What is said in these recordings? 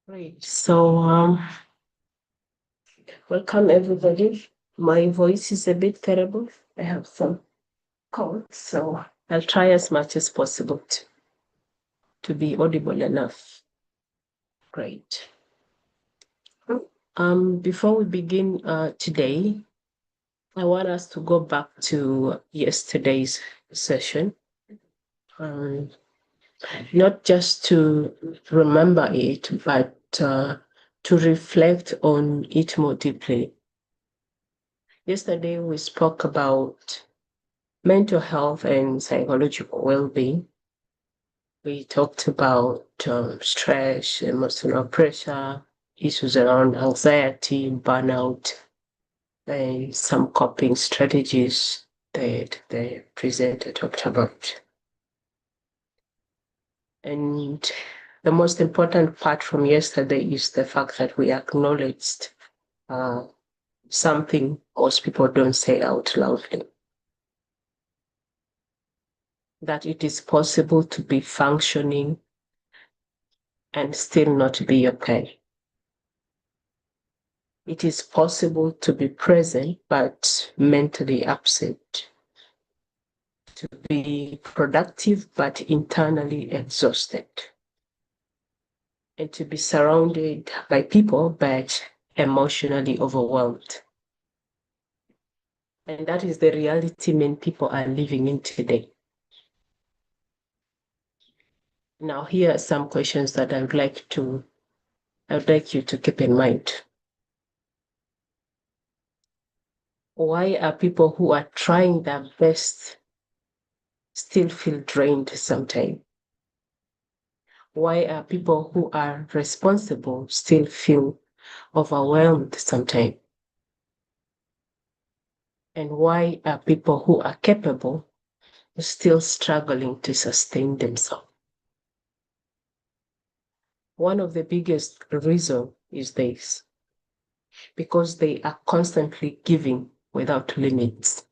Great. Welcome everybody. My voice is a bit terrible. I have some cold, so I'll try as much as possible to be audible enough. Great. Before we begin today, I want us to go back to yesterday's session. Not just to remember it, but to reflect on it more deeply. Yesterday, we spoke about mental health and psychological well-being. We talked about stress, emotional pressure, issues around anxiety, burnout, and some coping strategies that the presenter talked about. And the most important part from yesterday is the fact that we acknowledged something most people don't say out loudly. That it is possible to be functioning and still not be okay. It is possible to be present but mentally absent. To be productive but internally exhausted. And to be surrounded by people but emotionally overwhelmed. And that is the reality many people are living in today. Now, here are some questions that I would like you to keep in mind. Why are people who are trying their best still feel drained sometimes? Why are people who are responsible still feel overwhelmed sometimes? And why are people who are capable still struggling to sustain themselves? One of the biggest reasons is this, because they are constantly giving without limits.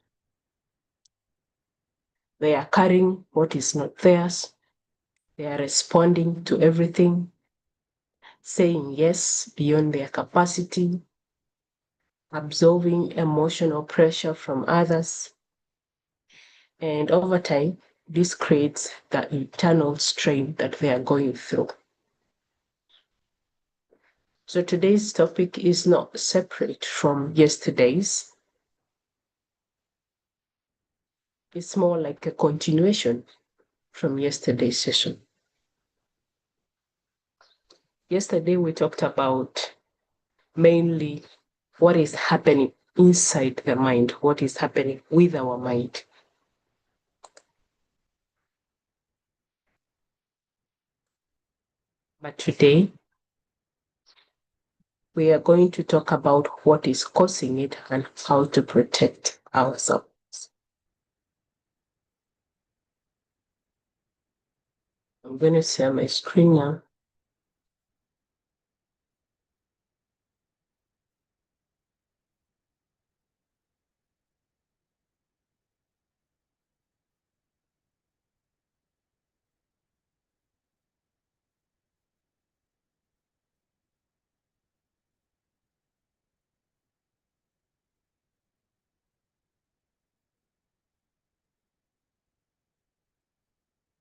They are carrying what is not theirs. They are responding to everything, saying yes beyond their capacity, absorbing emotional pressure from others. And over time, this creates the internal strain that they are going through. So today's topic is not separate from yesterday's. It's more like a continuation from yesterday's session. Yesterday, we talked about mainly what is happening inside the mind, what is happening with our mind. But today, we are going to talk about what is causing it and how to protect ourselves. I'm going to share my screen now.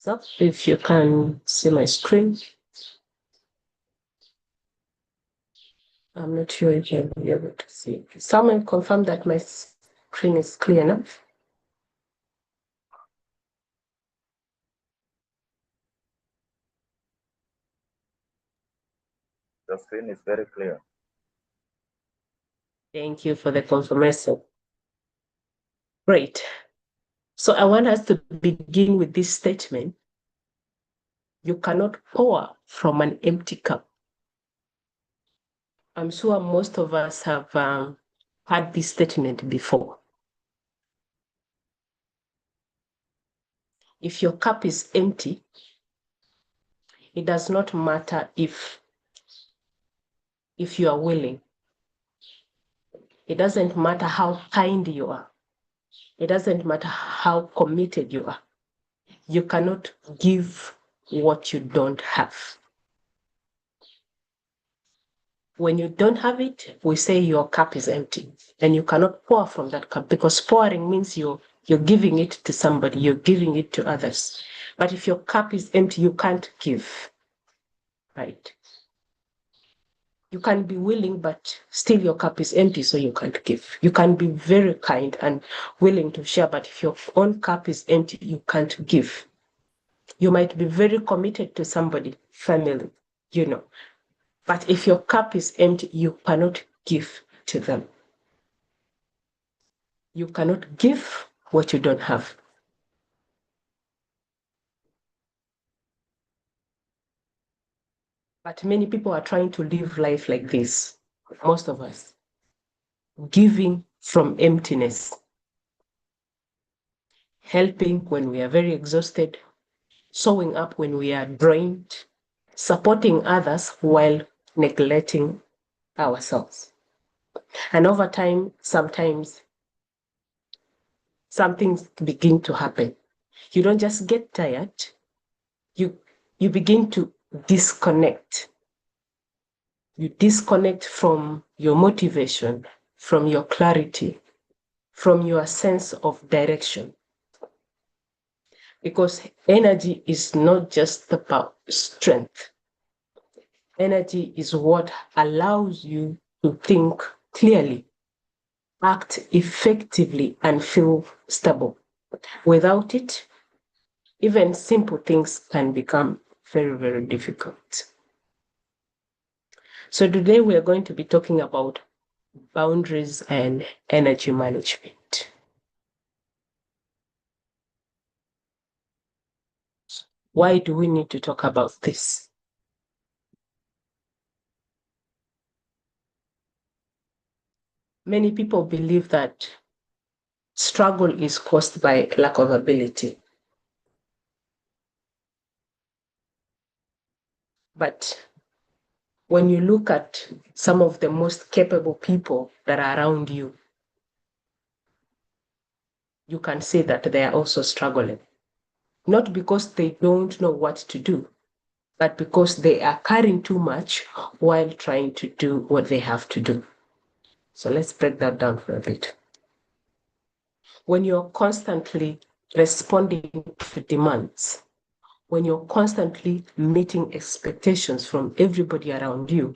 So if you can see my screen, I'm not sure if you'll be able to see. Someone confirm that my screen is clear enough. The screen is very clear. Thank you for the confirmation. Great. So I want us to begin with this statement. You cannot pour from an empty cup. I'm sure most of us have had this statement before. If your cup is empty, it does not matter if you are willing. It doesn't matter how kind you are. It doesn't matter how committed you are. You cannot give what you don't have. When you don't have it, we say your cup is empty and you cannot pour from that cup, because pouring means you're giving it to somebody, you're giving it to others. But if your cup is empty, you can't give, right? You can be willing, but still your cup is empty, so you can't give. You can be very kind and willing to share, but if your own cup is empty, you can't give. You might be very committed to somebody, family, but if your cup is empty, you cannot give to them. You cannot give what you don't have. But many people are trying to live life like this, most of us, giving from emptiness, helping when we are very exhausted, showing up when we are drained, supporting others while neglecting ourselves. And over time, sometimes some things begin to happen. You don't just get tired, you begin to disconnect. You disconnect from your motivation, from your clarity, from your sense of direction. Because energy is not just about strength. Energy is what allows you to think clearly, act effectively, and feel stable. Without it, even simple things can become very, very difficult. So today we are going to be talking about boundaries and energy management. Why do we need to talk about this? Many people believe that struggle is caused by lack of ability. But when you look at some of the most capable people that are around you, you can see that they are also struggling. Not because they don't know what to do, but because they are carrying too much while trying to do what they have to do. So let's break that down for a bit. When you're constantly responding to demands, when you're constantly meeting expectations from everybody around you,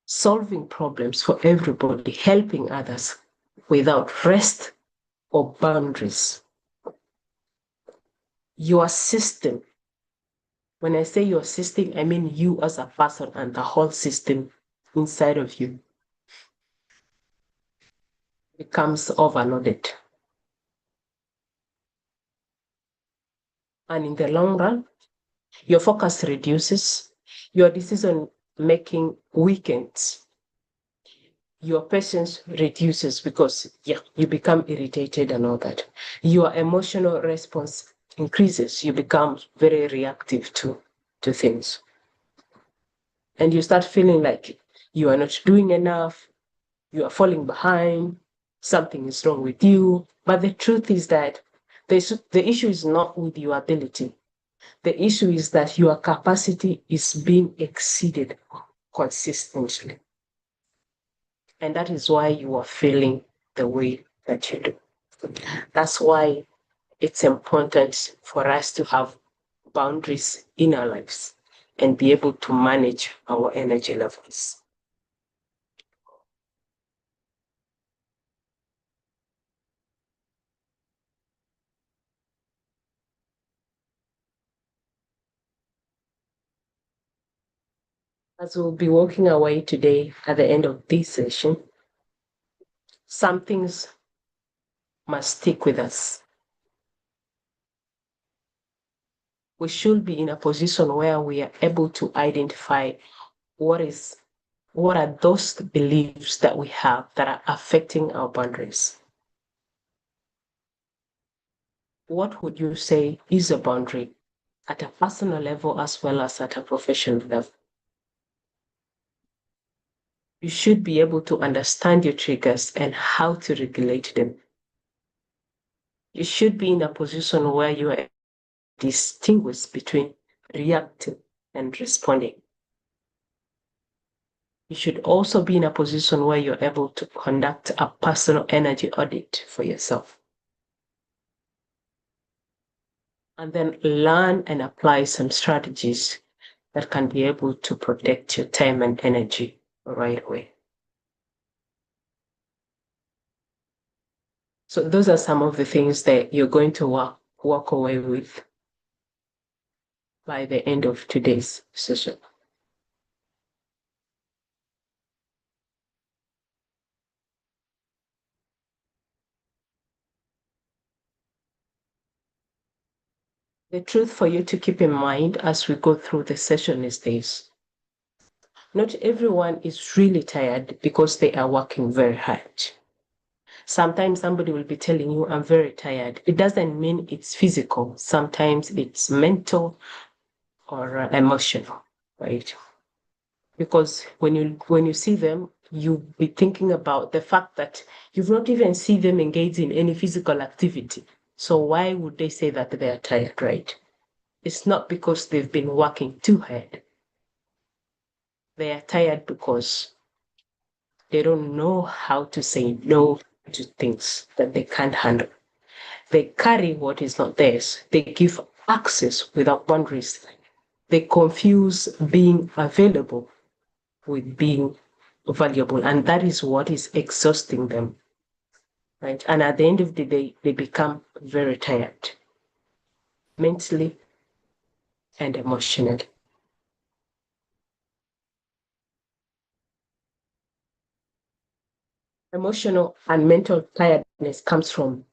solving problems for everybody, helping others without rest or boundaries, your system, when I say your system, I mean you as a person and the whole system inside of you, becomes overloaded. And in the long run, your focus reduces, your decision making weakens, your patience reduces because you become irritated and all that. Your emotional response increases. You become very reactive to things. And you start feeling like you are not doing enough, you are falling behind, something is wrong with you. But the truth is that the issue is not with your ability. The issue is that your capacity is being exceeded consistently. And that is why you are feeling the way that you do. That's why it's important for us to have boundaries in our lives and be able to manage our energy levels. As we'll be walking away today at the end of this session, some things must stick with us. We should be in a position where we are able to identify what are those beliefs that we have that are affecting our boundaries. What would you say is a boundary at a personal level as well as at a professional level? You should be able to understand your triggers and how to regulate them. You should be in a position where you are distinguished between reacting and responding. You should also be in a position where you're able to conduct a personal energy audit for yourself. And then learn and apply some strategies that can be able to protect your time and energy right away. So those are some of the things that you're going to walk away with by the end of today's session. The truth for you to keep in mind as we go through the session is this. Not everyone is really tired because they are working very hard. Sometimes somebody will be telling you, I'm very tired. It doesn't mean it's physical. Sometimes it's mental or emotional, right? Because when you see them, you'll be thinking about the fact that you've not even seen them engage in any physical activity. So why would they say that they are tired, right? It's not because they've been working too hard. They are tired because they don't know how to say no to things that they can't handle. They carry what is not theirs. They give access without boundaries. They confuse being available with being valuable. And that is what is exhausting them. Right? And at the end of the day, they become very tired, mentally and emotionally. Emotional and mental tiredness comes from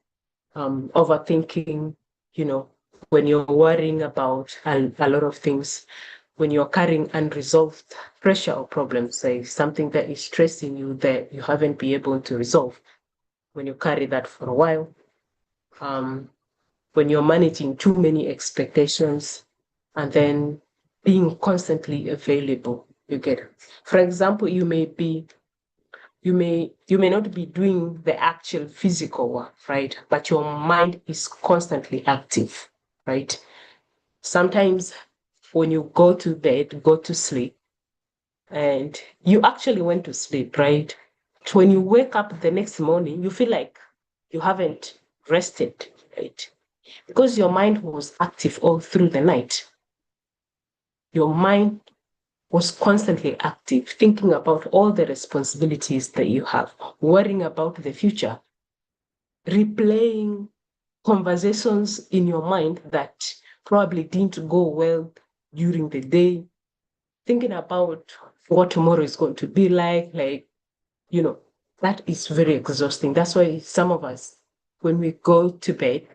overthinking, when you're worrying about a lot of things, when you're carrying unresolved pressure or problems, say something that is stressing you that you haven't been able to resolve, when you carry that for a while, when you're managing too many expectations, and then being constantly available, you get it. For example, you may not be doing the actual physical work, right? But your mind is constantly active, right? Sometimes when you go to bed, go to sleep, and you actually went to sleep, right? When you wake up the next morning, you feel like you haven't rested, right? Because your mind was active all through the night. Your mind was constantly active, thinking about all the responsibilities that you have, worrying about the future, replaying conversations in your mind that probably didn't go well during the day, thinking about what tomorrow is going to be like, that is very exhausting. That's why some of us, when we go to bed,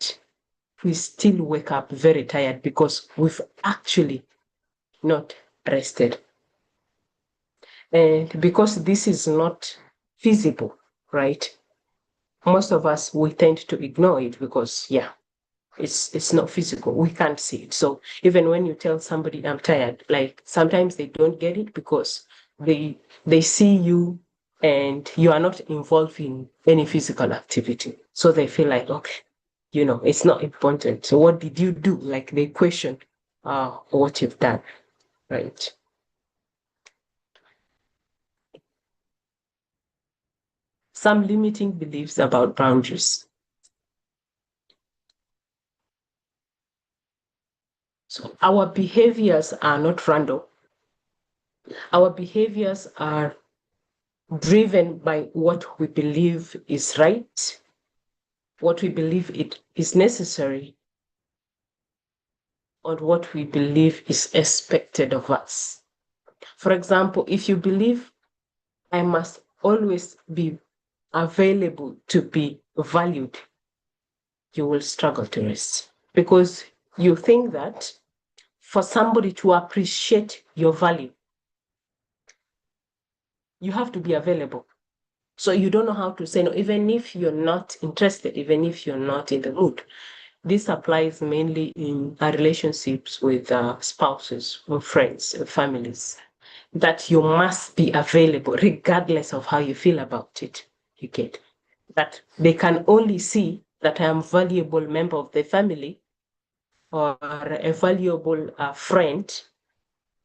we still wake up very tired because we've actually not rested. And because this is not feasible, right? Most of us, we tend to ignore it because, it's not physical. We can't see it. So even when you tell somebody I'm tired, like sometimes they don't get it because they see you and you are not involved in any physical activity. So they feel like, okay, it's not important. So what did you do? Like they question what you've done, right? Some limiting beliefs about boundaries. So our behaviors are not random. Our behaviors are driven by what we believe is right, what we believe it is necessary, or what we believe is expected of us. For example, if you believe I must always be available to be valued, you will struggle to rest because you think that for somebody to appreciate your value, you have to be available. So you don't know how to say no, even if you're not interested, even if you're not in the mood. This applies mainly in our relationships with spouses, or friends, or families, that you must be available regardless of how you feel about it. You get that they can only see that I am a valuable member of the family or a valuable friend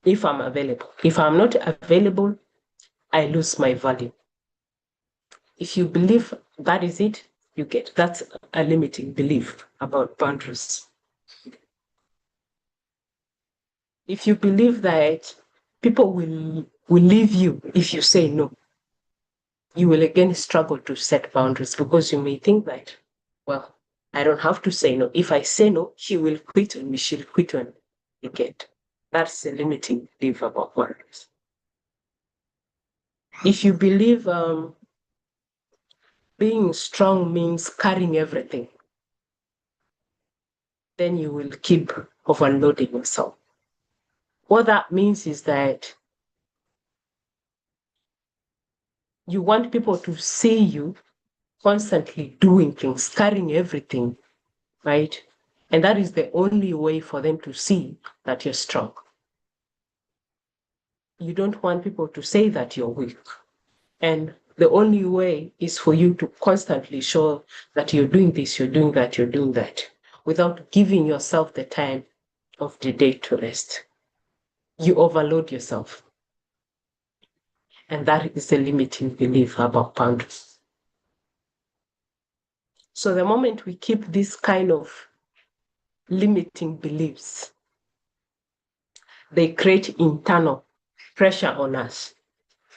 if I'm available. If I'm not available, I lose my value. If you believe that is it, you get. That's a limiting belief about boundaries. If you believe that people will leave you if you say no, you will again struggle to set boundaries because you may think that, well, I don't have to say no. If I say no, he will quit on me, she'll quit on me. Again, that's a limiting belief about boundaries. If you believe being strong means carrying everything, then you will keep overloading yourself. What that means is that you want people to see you constantly doing things, carrying everything, right? And that is the only way for them to see that you're strong. You don't want people to say that you're weak. And the only way is for you to constantly show that you're doing this, you're doing that, you're doing that, without giving yourself the time of the day to rest. You overload yourself. And that is a limiting belief about boundaries. So the moment we keep this kind of limiting beliefs, they create internal pressure on us.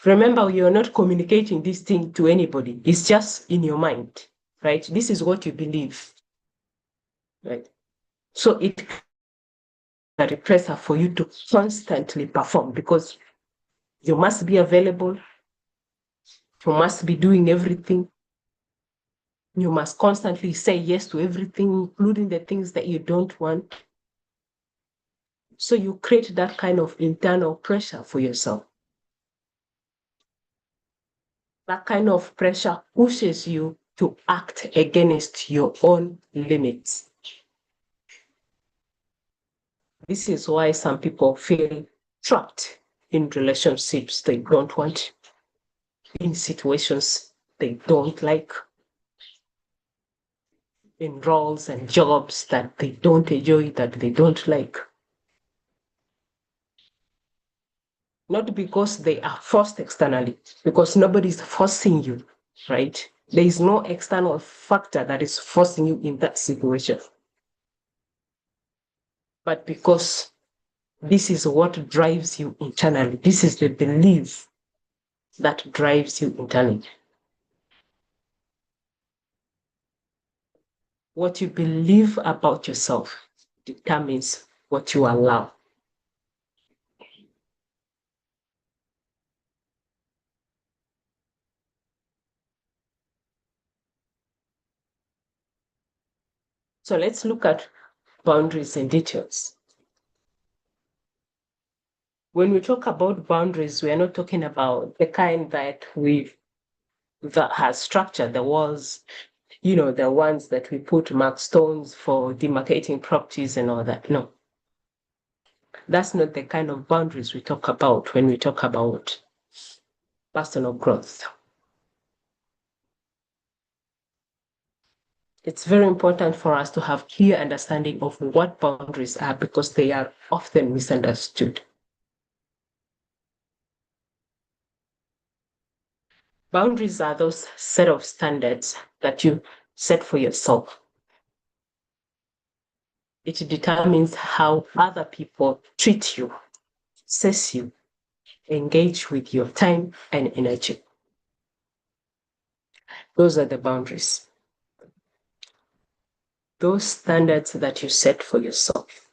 Remember, you're not communicating this thing to anybody. It's just in your mind, right? This is what you believe, right? So it a pressure for you to constantly perform because you must be available. You must be doing everything. You must constantly say yes to everything, including the things that you don't want. So you create that kind of internal pressure for yourself. That kind of pressure pushes you to act against your own limits. This is why some people feel trapped in relationships they don't want, in situations they don't like, in roles and jobs that they don't enjoy, that they don't like. Not because they are forced externally, because nobody's forcing you, right? There is no external factor that is forcing you in that situation. But because this is what drives you internally. This is the belief that drives you internally. What you believe about yourself determines what you allow. So let's look at boundaries and details. When we talk about boundaries, we are not talking about the kind that has structure, the walls, the ones that we put mark stones for demarcating properties and all that. No. That's not the kind of boundaries we talk about when we talk about personal growth. It's very important for us to have clear understanding of what boundaries are because they are often misunderstood. Boundaries are those set of standards that you set for yourself. It determines how other people treat you, assess you, engage with your time and energy. Those are the boundaries. Those standards that you set for yourself.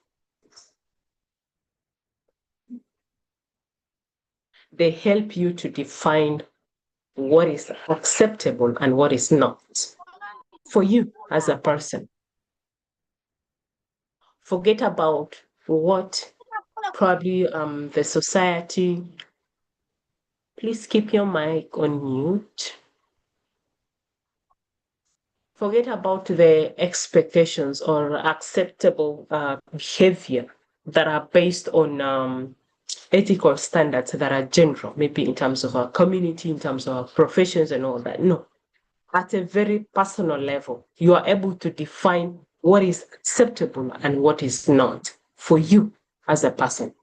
They help you to define what is acceptable and what is not for you as a person. Forget about what probably the society. Please keep your mic on mute. Forget about the expectations or acceptable behavior that are based on ethical standards that are general, maybe in terms of our community, in terms of our professions and all that. No. At a very personal level, you are able to define what is acceptable and what is not for you as a person.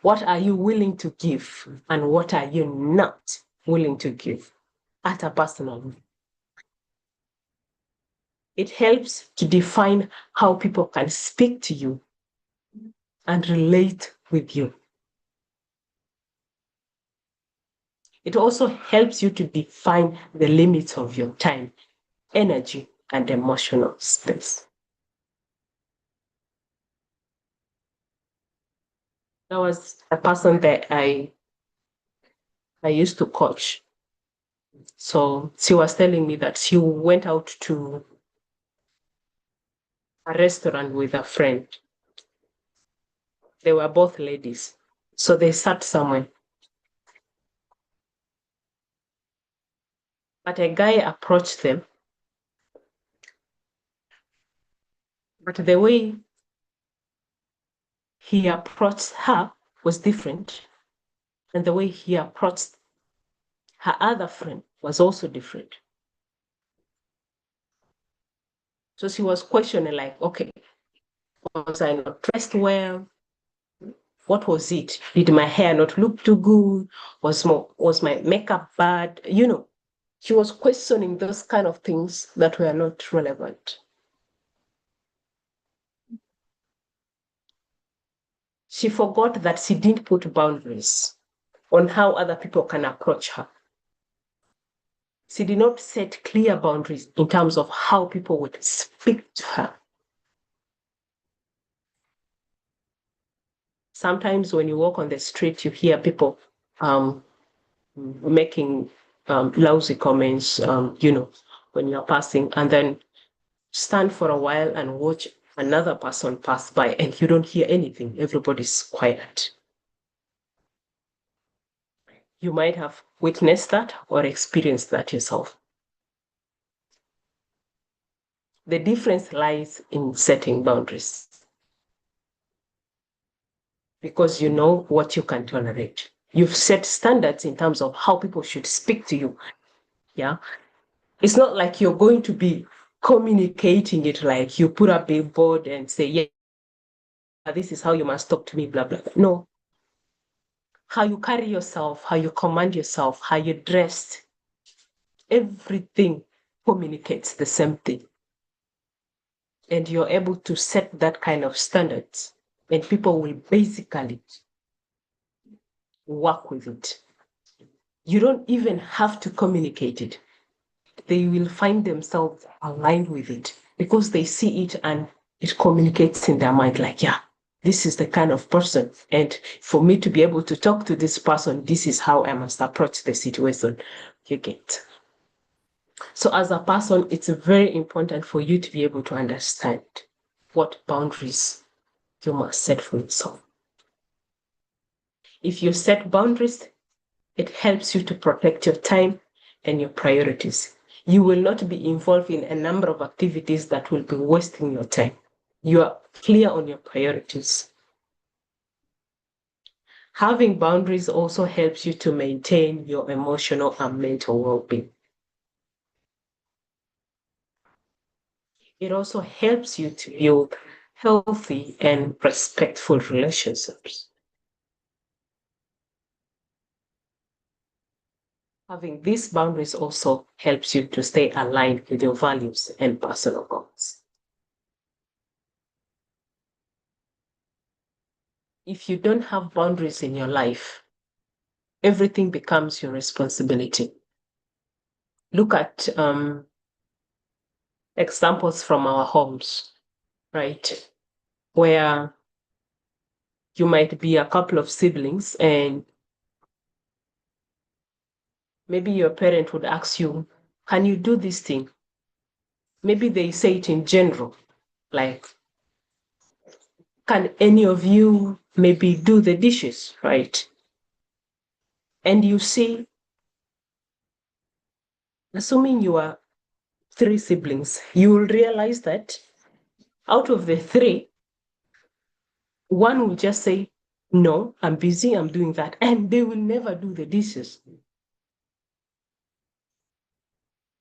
What are you willing to give and what are you not willing to give at a personal level? It helps to define how people can speak to you and relate with you. It also helps you to define the limits of your time, energy, and emotional space. There was a person that I used to coach. So she was telling me that she went out to a restaurant with a friend. They were both ladies. So they sat somewhere. But a guy approached them. But the way he approached her was different. And the way he approached her other friend was also different. So she was questioning, like, okay, was I not dressed well? What was it? Did my hair not look too good? Was my makeup bad? You know, she was questioning those kind of things that were not relevant. She forgot that she didn't put boundaries on how other people can approach her. She did not set clear boundaries in terms of how people would speak to her. Sometimes when you walk on the street, you hear people making lousy comments, when you're passing, and then stand for a while and watch another person pass by and you don't hear anything. Everybody's quiet. You might have witnessed that or experienced that yourself. The difference lies in setting boundaries because you know what you can tolerate. You've set standards in terms of how people should speak to you. Yeah. It's not like you're going to be communicating it like you put a billboard and say, yeah, this is how you must talk to me, blah, blah. No. How you carry yourself, how you command yourself, how you dress, everything communicates the same thing. And you're able to set that kind of standards, and people will basically work with it. You don't even have to communicate it. They will find themselves aligned with it because they see it and it communicates in their mind like, yeah, this is the kind of person. And for me to be able to talk to this person, this is how I must approach the situation. You get. So as a person, it's very important for you to be able to understand what boundaries you must set for yourself. If you set boundaries, it helps you to protect your time and your priorities. You will not be involved in a number of activities that will be wasting your time. You are clear on your priorities. Having boundaries also helps you to maintain your emotional and mental well-being. It also helps you to build healthy and respectful relationships. Having these boundaries also helps you to stay aligned with your values and personal goals. If you don't have boundaries in your life, everything becomes your responsibility. Look at examples from our homes, right? Where you might be a couple of siblings and maybe your parent would ask you, can you do this thing? Maybe they say it in general, like, can any of you maybe do the dishes, right? And you see, assuming you are 3 siblings, you will realize that out of the 3, one will just say, no, I'm busy, I'm doing that. And they will never do the dishes.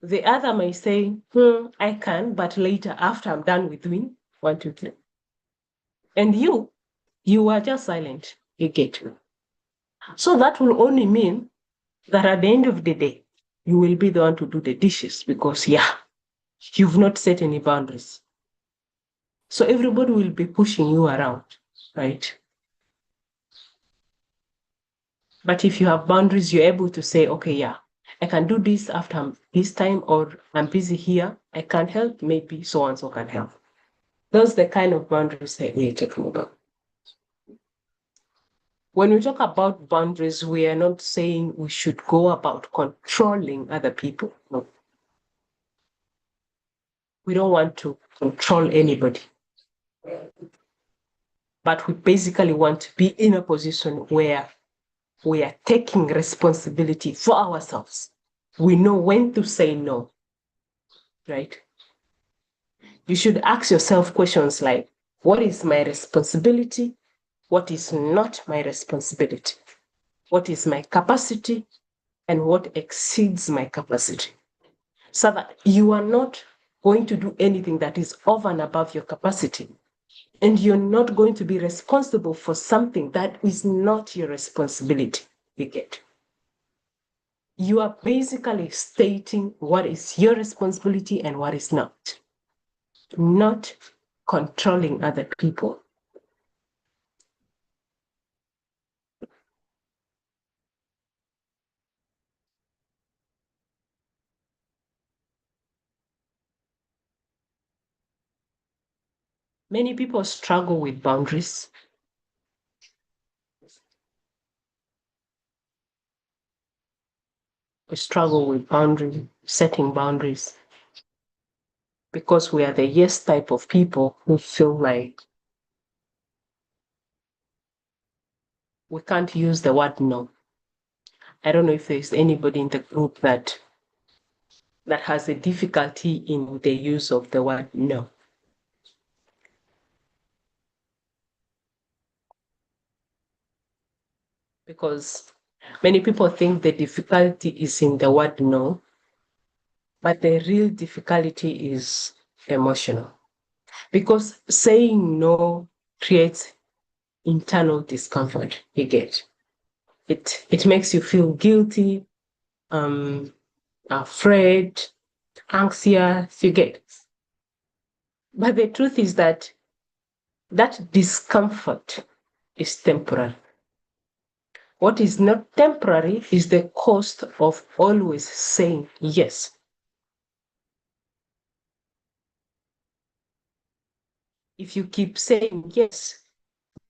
The other may say, I can, but later after I'm done with doing 1, 2, 3. And you are just silent. You get me? So that will only mean that at the end of the day, you will be the one to do the dishes because, you've not set any boundaries. So everybody will be pushing you around, right? But if you have boundaries, you're able to say, okay, I can do this after this time, or I'm busy here, I can't help, maybe so and so can help. Those are the kind of boundaries that we're talking about. When we talk about boundaries, we are not saying we should go about controlling other people. No. We don't want to control anybody. But we basically want to be in a position where we are taking responsibility for ourselves. We know when to say no, right? You should ask yourself questions like, what is my responsibility? What is not my responsibility? What is my capacity? And what exceeds my capacity? So that you are not going to do anything that is over and above your capacity. And you're not going to be responsible for something that is not your responsibility. You get? You are basically stating what is your responsibility and what is not controlling other people. Many people struggle with boundaries. We struggle with setting boundaries, because we are the yes type of people who feel like we can't use the word no. I don't know if there's anybody in the group that has a difficulty in the use of the word no. Because many people think the difficulty is in the word no, but the real difficulty is emotional. Because saying no creates internal discomfort. You get it makes you feel guilty, afraid, anxious. You get. But the truth is that discomfort is temporary. What is not temporary is the cost of always saying yes. If you keep saying yes,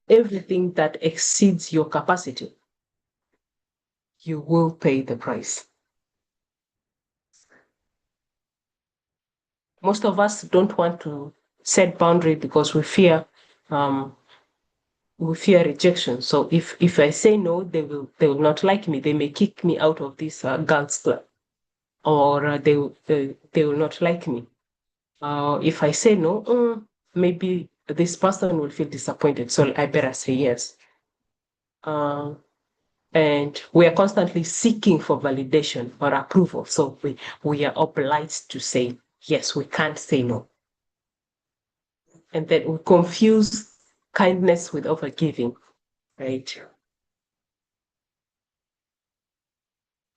everything that exceeds your capacity, you will pay the price. Most of us don't want to set boundary because we fear rejection. So if I say no, they will not like me. They may kick me out of this girls club, or they will not like me. If I say no, maybe this person will feel disappointed, so I better say yes. And we are constantly seeking for validation or approval, so we are obliged to say yes. We can't say no. And then we confuse kindness with overgiving, right?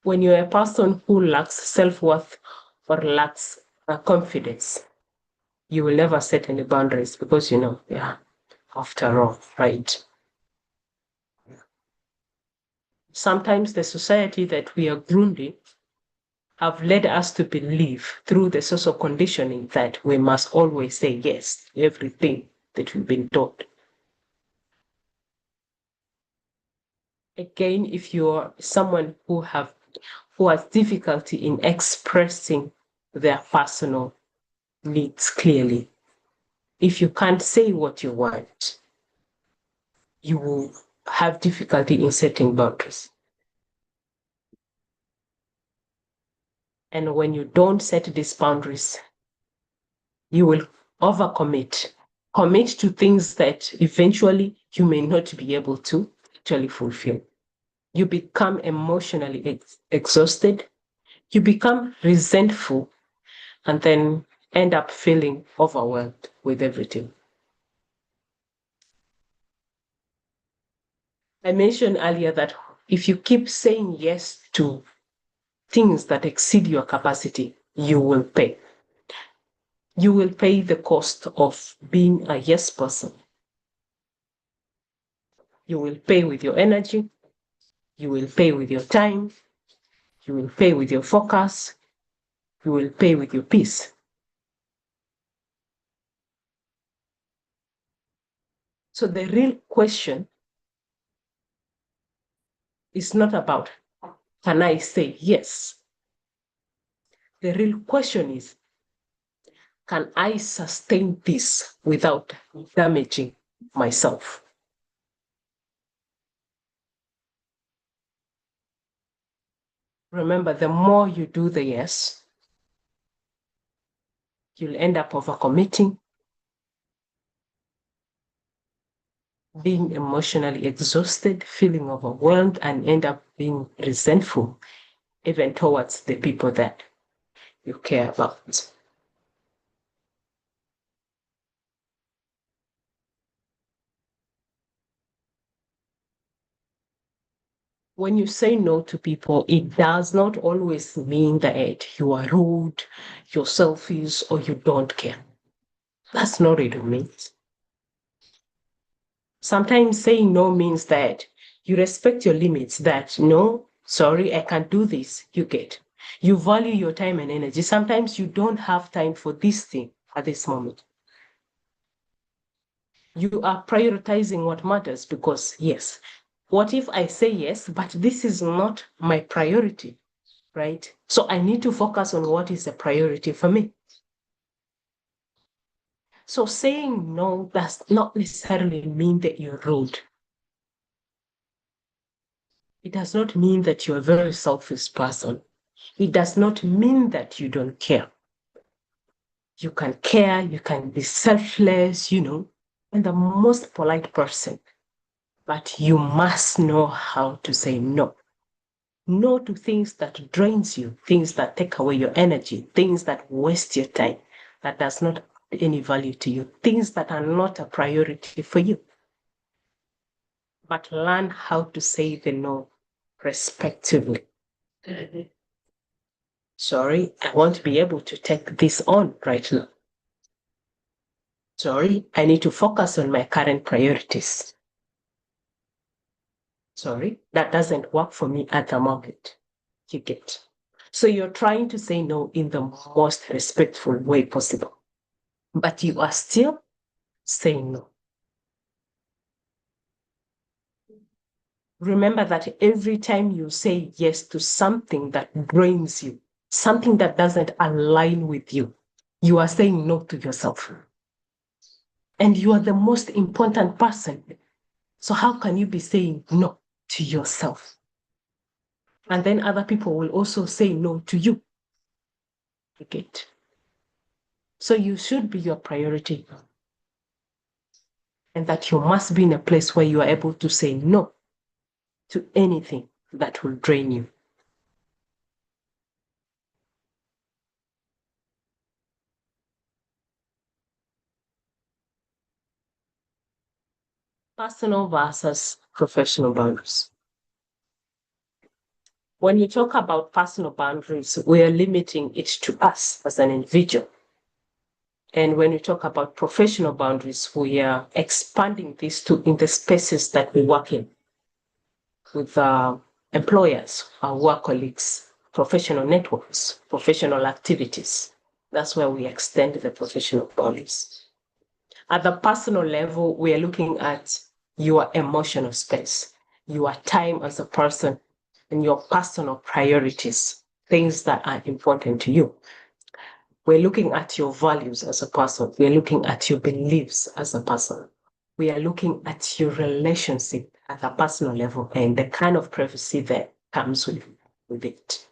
When you're a person who lacks self-worth or lacks confidence, you will never set any boundaries because, after all, right? Sometimes the society that we are groomed in have led us to believe through the social conditioning that we must always say yes to everything that we've been taught. Again, if you're someone who has difficulty in expressing their personal needs clearly, if you can't say what you want, you will have difficulty in setting boundaries. And when you don't set these boundaries, you will overcommit, commit to things that eventually you may not be able to actually fulfill. You become emotionally exhausted, you become resentful, and then end up feeling overwhelmed with everything. I mentioned earlier that if you keep saying yes to things that exceed your capacity, you will pay. You will pay the cost of being a yes person. You will pay with your energy. You will pay with your time. You will pay with your focus. You will pay with your peace. So the real question is not about, can I say yes? The real question is, can I sustain this without damaging myself? Remember, the more you do the yes, you'll end up overcommitting, being emotionally exhausted, feeling overwhelmed, and end up being resentful, even towards the people that you care about. When you say no to people, it does not always mean that you are rude, you're selfish, or you don't care. That's not what it means. Sometimes saying no means that you respect your limits, that no, sorry, I can't do this. You get. You value your time and energy. Sometimes you don't have time for this thing at this moment. You are prioritizing what matters because, yes, what if I say yes, but this is not my priority, right? So I need to focus on what is a priority for me. So saying no does not necessarily mean that you're rude. It does not mean that you're a very selfish person. It does not mean that you don't care. You can care, you can be selfless, and the most polite person. But you must know how to say no. No to things that drains you, things that take away your energy, things that waste your time, that does not add any value to you, things that are not a priority for you. But learn how to say the no respectively. Sorry, I won't be able to take this on right now. Sorry, I need to focus on my current priorities. Sorry, that doesn't work for me at the moment. You get. So you're trying to say no in the most respectful way possible, but you are still saying no. Remember that every time you say yes to something that drains you, something that doesn't align with you, you are saying no to yourself. And you are the most important person. So how can you be saying no to yourself? And then other people will also say no to you. You get. So you should be your priority. And that you must be in a place where you are able to say no to anything that will drain you. Personal versus professional boundaries. When you talk about personal boundaries, we are limiting it to us as an individual. And when we talk about professional boundaries, we are expanding this to in the spaces that we work in with employers, our work colleagues, professional networks, professional activities. That's where we extend the professional boundaries. At the personal level, we are looking at your emotional space, your time as a person, and your personal priorities, things that are important to you. We're looking at your values as a person. We're looking at your beliefs as a person. We are looking at your relationship at a personal level and the kind of privacy that comes with it.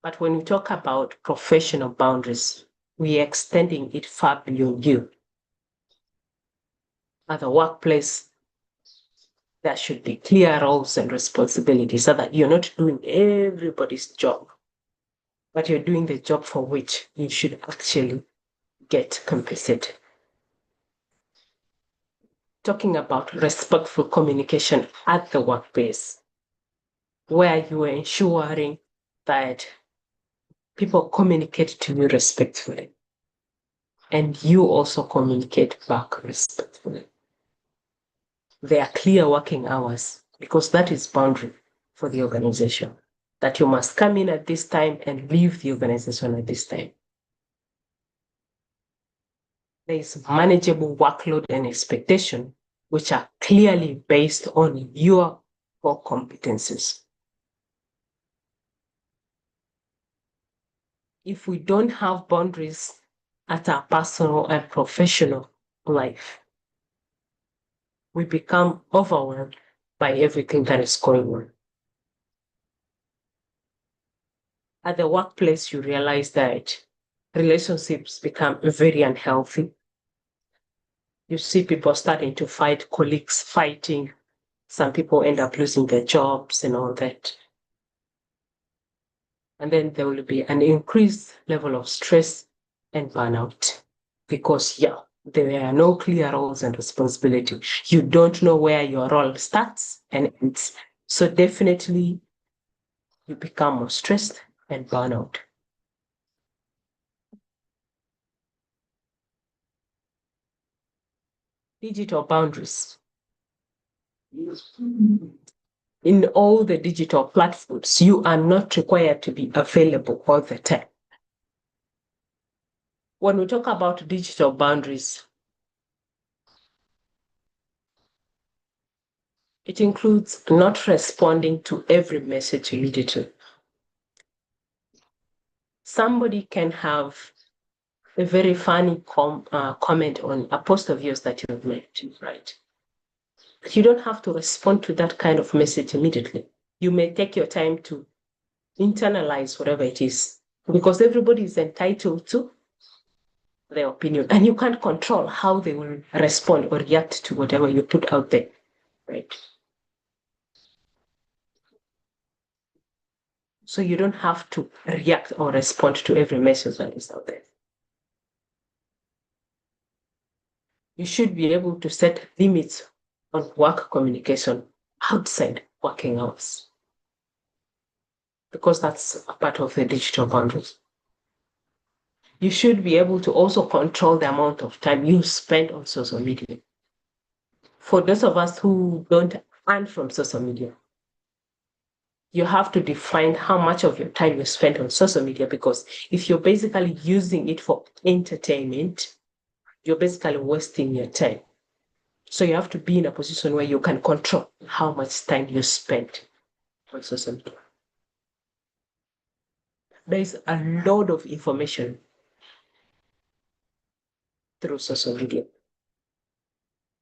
But when we talk about professional boundaries, we are extending it far beyond you. At the workplace, there should be clear roles and responsibilities so that you're not doing everybody's job, but you're doing the job for which you should actually get compensated. talking about respectful communication at the workplace, where you are ensuring that people communicate to you respectfully and you also communicate back respectfully. There are clear working hours because that is boundary for the organization, that you must come in at this time and leave the organization at this time. There is manageable workload and expectation, which are clearly based on your core competencies. If we don't have boundaries at our personal and professional life, we become overwhelmed by everything that is going on. At the workplace, you realize that relationships become very unhealthy. You see people starting to fight, colleagues fighting. Some people end up losing their jobs and all that. And then there will be an increased level of stress and burnout because, there are no clear roles and responsibility. You don't know where your role starts and ends. So definitely you become more stressed and burnout. Digital boundaries. In all the digital platforms, you are not required to be available all the time. When we talk about digital boundaries, it includes not responding to every message immediately. Somebody can have a very funny comment on a post of yours that you've made, right? You don't have to respond to that kind of message immediately. You may take your time to internalize whatever it is, because everybody is entitled to their opinion, and you can't control how they will respond or react to whatever you put out there, right? So you don't have to react or respond to every message that is out there. You should be able to set limits on work communication outside working hours, because that's a part of the digital boundaries. You should be able to also control the amount of time you spend on social media. For those of us who don't earn from social media, you have to define how much of your time you spend on social media, because if you're basically using it for entertainment, you're basically wasting your time. So you have to be in a position where you can control how much time you spend on social media. There is a lot of information through social media.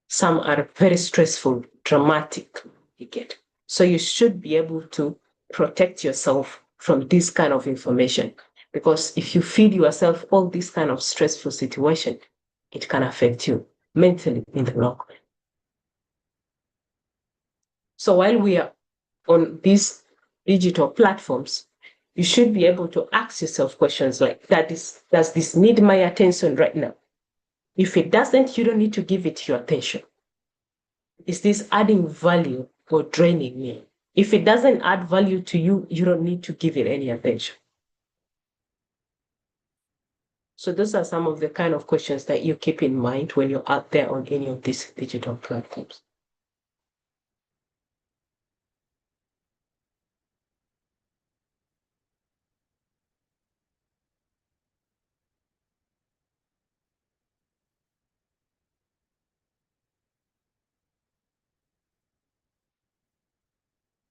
Some are very stressful, dramatic, you get. So you should be able to protect yourself from this kind of information, because if you feed yourself all this kind of stressful situation, it can affect you mentally in the long run. So while we are on these digital platforms, you should be able to ask yourself questions like, does this need my attention right now? If it doesn't, you don't need to give it your attention. Is this adding value or draining me? If it doesn't add value to you, you don't need to give it any attention. So those are some of the kind of questions that you keep in mind when you're out there on any of these digital platforms.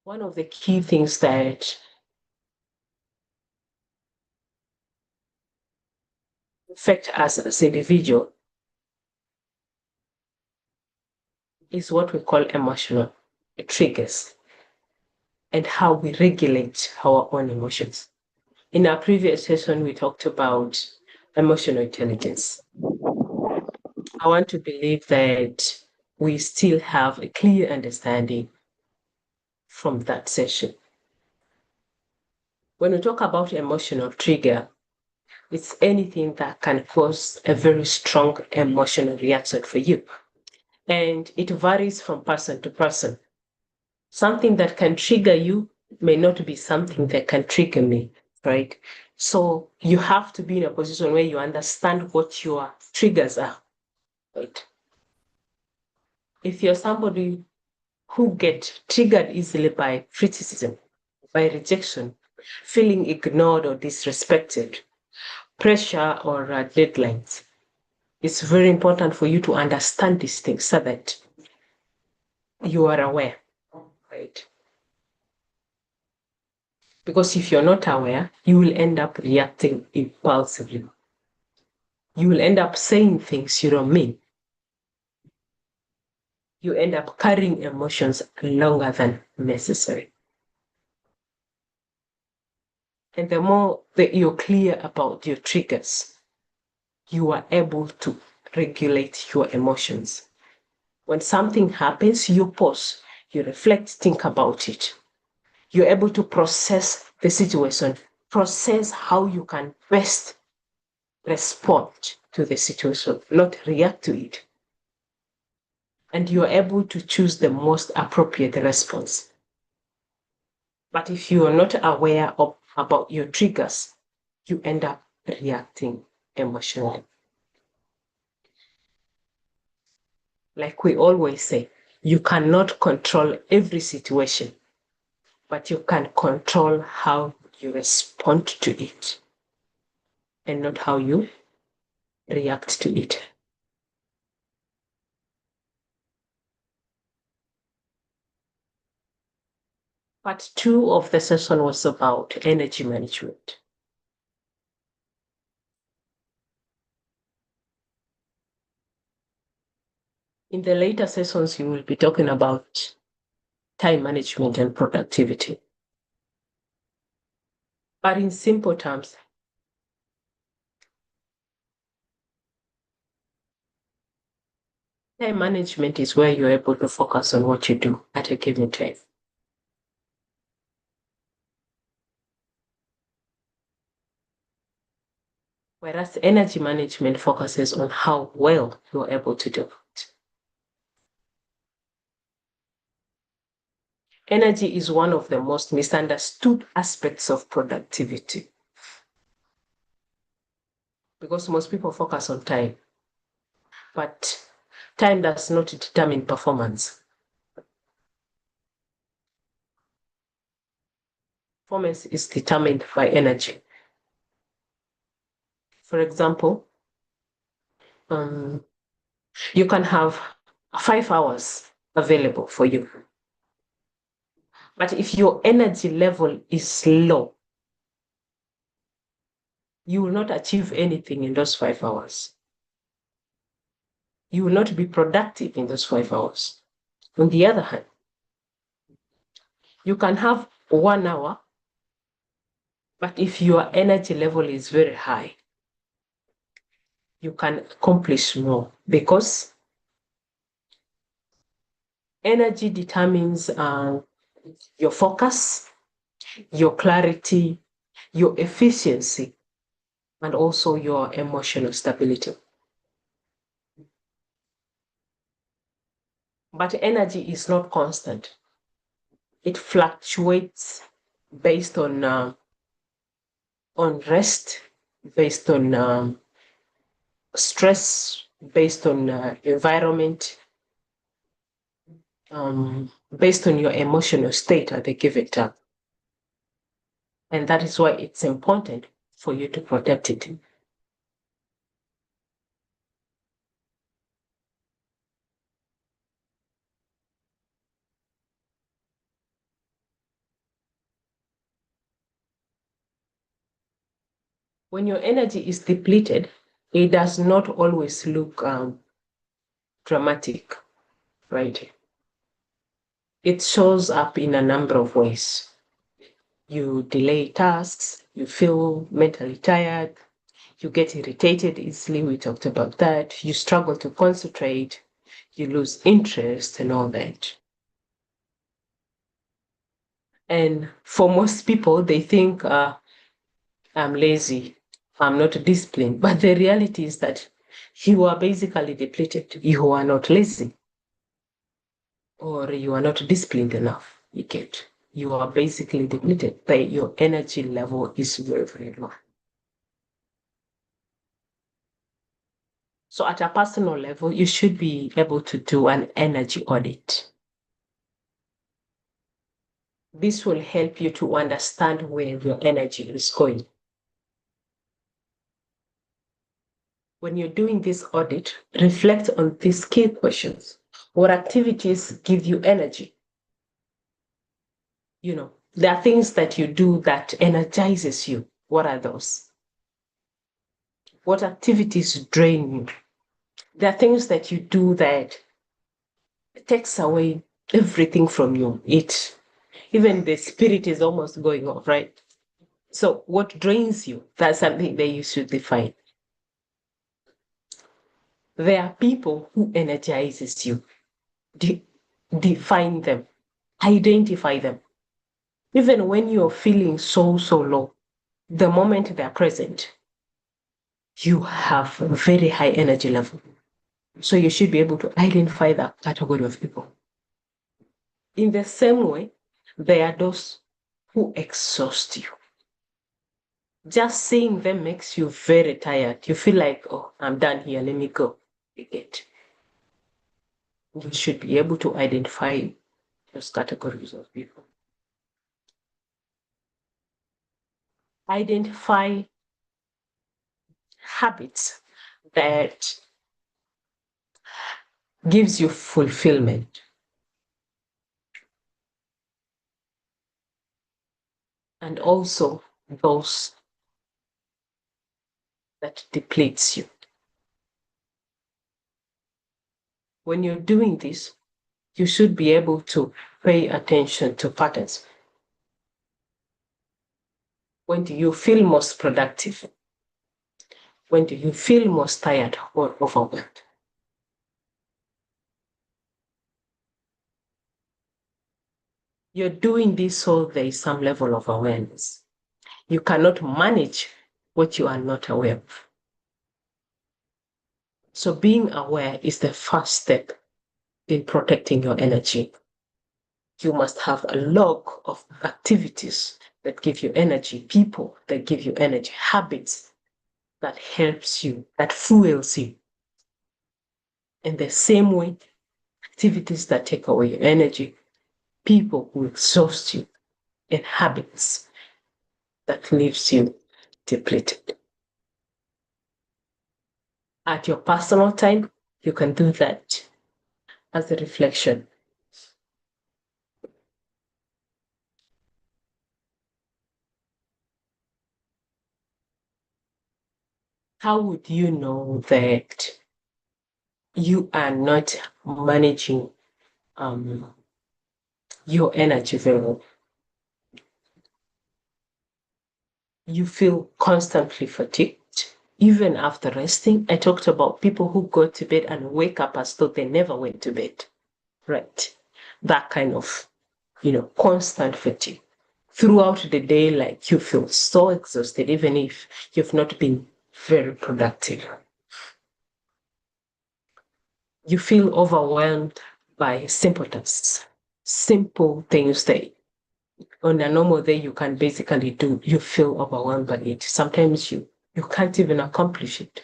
One of the key things that affect us as individuals is what we call emotional triggers and how we regulate our own emotions. In our previous session, we talked about emotional intelligence. I want to believe that we still have a clear understanding from that session. When we talk about emotional trigger, it's anything that can cause a very strong emotional reaction for you. And it varies from person to person. Something that can trigger you may not be something that can trigger me, right? So you have to be in a position where you understand what your triggers are, right? If you're somebody who get triggered easily by criticism, by rejection, feeling ignored or disrespected, pressure or deadlines, it's very important for you to understand these things so that you are aware, right? Because if you're not aware, you will end up reacting impulsively. You will end up saying things you don't mean. You end up carrying emotions longer than necessary. And the more that you're clear about your triggers, you are able to regulate your emotions. When something happens, you pause, you reflect, think about it. You're able to process the situation, process how you can best respond to the situation, not react to it. And you're able to choose the most appropriate response. But if you are not aware about your triggers, you end up reacting emotionally. Like we always say, you cannot control every situation, but you can control how you respond to it and not how you react to it. Part 2 of the session was about energy management. In the later sessions, you will be talking about time management and productivity. But in simple terms, time management is where you're able to focus on what you do at a given time. Whereas energy management focuses on how well you're able to do it. Energy is one of the most misunderstood aspects of productivity because most people focus on time, but time does not determine performance. Performance is determined by energy. For example, you can have 5 hours available for you. But if your energy level is low, you will not achieve anything in those 5 hours. You will not be productive in those 5 hours. On the other hand, you can have 1 hour, but if your energy level is very high, you can accomplish more because energy determines your focus, your clarity, your efficiency, and also your emotional stability. But energy is not constant. It fluctuates based on rest, based on stress, based on environment, based on your emotional state at the given time. And that is why it's important for you to protect it. When your energy is depleted, it does not always look dramatic, right? It shows up in a number of ways. You delay tasks, you feel mentally tired, you get irritated easily, we talked about that, you struggle to concentrate, you lose interest and all that. And for most people, they think I'm lazy, I'm not disciplined. But the reality is that you are basically depleted. You are not lazy. or you are not disciplined enough, you are basically depleted. Your energy level is very, very low. So at a personal level, you should be able to do an energy audit. This will help you to understand where your energy is going. When you're doing this audit, reflect on these key questions. What activities give you energy? There are things that you do that energizes you. What are those? What activities drain you? There are things that you do that takes away everything from you. Even the spirit is almost going off, right? So what drains you? That's something that you should define. There are people who energizes you. Define them. Identify them. Even when you're feeling so low, the moment they're present, you have a very high energy level. So you should be able to identify that category of people. In the same way, there are those who exhaust you. Just seeing them makes you very tired. You feel like, oh, I'm done here, let me go. You should be able to identify those categories of people. Identify habits that gives you fulfillment. And also those that depletes you. When you're doing this, you should be able to pay attention to patterns. When do you feel most productive? When do you feel most tired or overwhelmed? You're doing this so there is some level of awareness. You cannot manage what you are not aware of. So being aware is the first step in protecting your energy. You must have a log of activities that give you energy, people that give you energy, habits that helps you, that fuels you. In the same way, activities that take away your energy, people who exhaust you, and habits that leaves you depleted. At your personal time, you can do that as a reflection. How would you know that you are not managing your energy very well? You feel constantly fatigued, even after resting. I talked about people who go to bed and wake up as though they never went to bed, right? That kind of, constant fatigue. Throughout the day, like you feel so exhausted, even if you've not been very productive. You feel overwhelmed by simple tasks, simple things that on a normal day you can basically do. You feel overwhelmed by it. Sometimes you can't even accomplish it.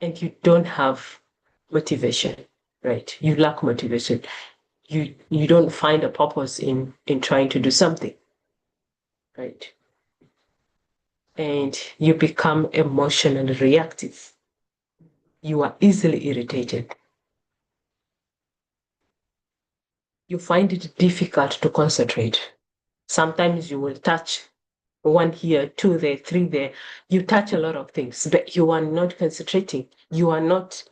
And you don't have motivation, right? You lack motivation. You don't find a purpose in trying to do something, right? And you become emotionally reactive. You are easily irritated. You find it difficult to concentrate. Sometimes you will touch one here, two there, three there. You touch a lot of things, but you are not concentrating. You are not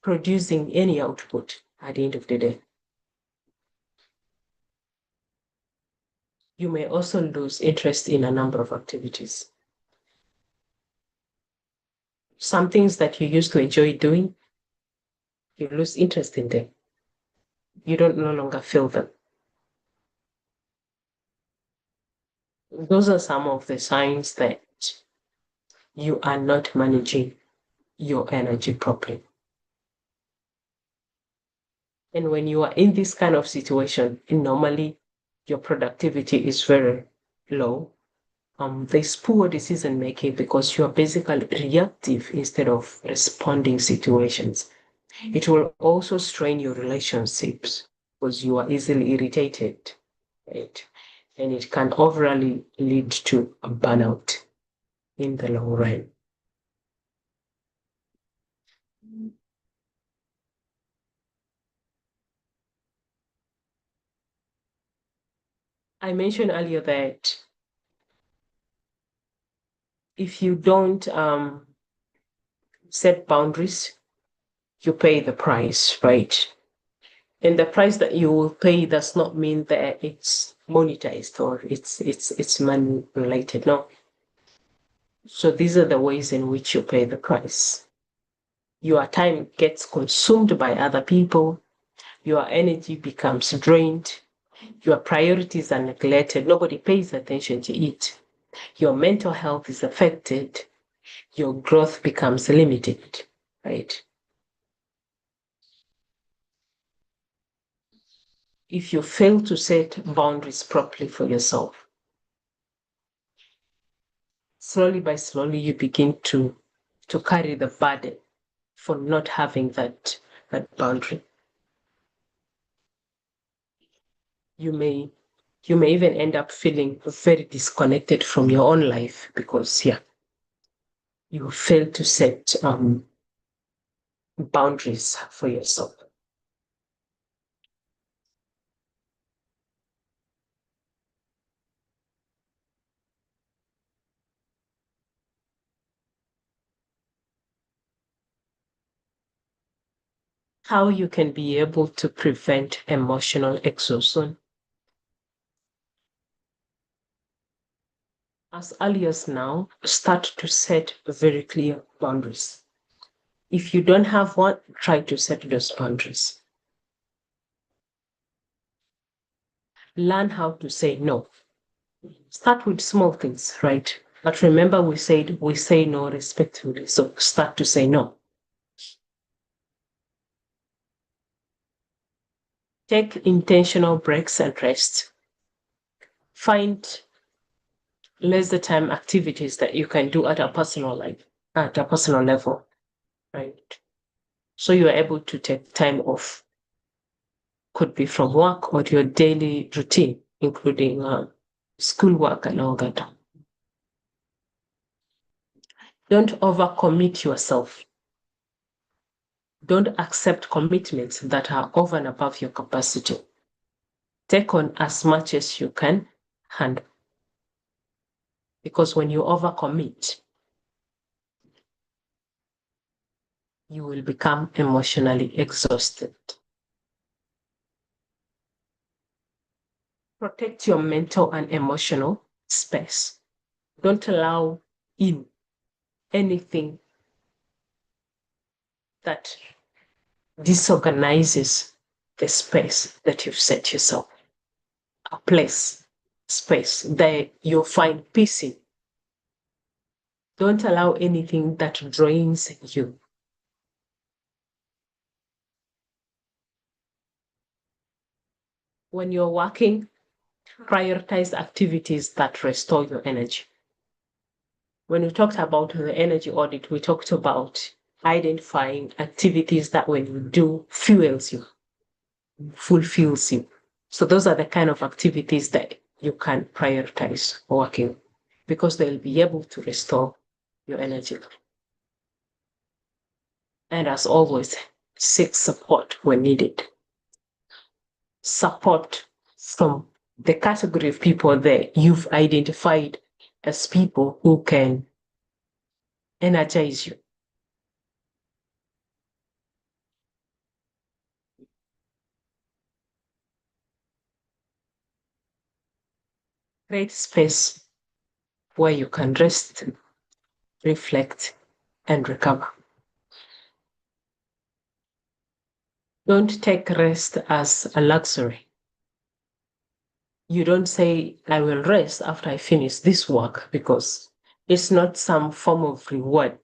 producing any output at the end of the day. You may also lose interest in a number of activities. Some things that you used to enjoy doing, you lose interest in them. You don't no longer feel them. Those are some of the signs that you are not managing your energy properly. And when you are in this kind of situation, normally your productivity is very low. There's poor decision making because you are basically reactive instead of responding situations. It will also strain your relationships because you are easily irritated, right? And it can overly lead to a burnout in the long run. I mentioned earlier that if you don't set boundaries, you pay the price, right? And the price that you will pay does not mean that it's monetized or it's money related. No. So these are the ways in which you pay the price. Your time gets consumed by other people. Your energy becomes drained. Your priorities are neglected. Nobody pays attention to it. Your mental health is affected. Your growth becomes limited, right? If you fail to set boundaries properly for yourself, slowly by slowly, you begin to carry the burden for not having that boundary. You may even end up feeling very disconnected from your own life because you fail to set boundaries for yourself. How you can be able to prevent emotional exhaustion. As early as now, start to set very clear boundaries. If you don't have one, try to set those boundaries. Learn how to say no. Start with small things, right? But remember, we said we say no respectfully. So start to say no. Take intentional breaks and rest. Find leisure time activities that you can do at a personal level, right? So you are able to take time off. Could be from work or your daily routine, including schoolwork and all that. Don't overcommit yourself. Don't accept commitments that are over and above your capacity. Take on as much as you can handle. Because when you overcommit, you will become emotionally exhausted. Protect your mental and emotional space. Don't allow in anything that disorganizes the space that you've set yourself. A place, space that you'll find peace in. Don't allow anything that drains you. When you're working, prioritize activities that restore your energy. When we talked about the energy audit, we talked about identifying activities that when you do fuels you, fulfills you. So those are the kind of activities that you can prioritize working because they'll be able to restore your energy. And as always, seek support when needed. Support from the category of people that you've identified as people who can energize you. Create space where you can rest, reflect, and recover. Don't take rest as a luxury. You don't say, I will rest after I finish this work because it's not some form of reward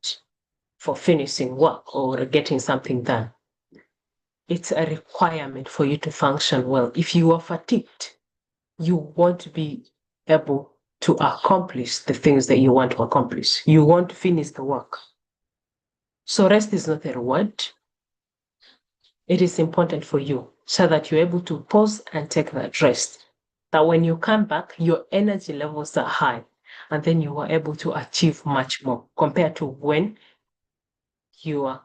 for finishing work or getting something done. it's a requirement for you to function well. If you are fatigued, you won't be able to accomplish the things that you want to accomplish. You won't finish the work. So rest is not a reward. It is important for you so that you're able to pause and take that rest. That when you come back, your energy levels are high, and then you are able to achieve much more compared to when you are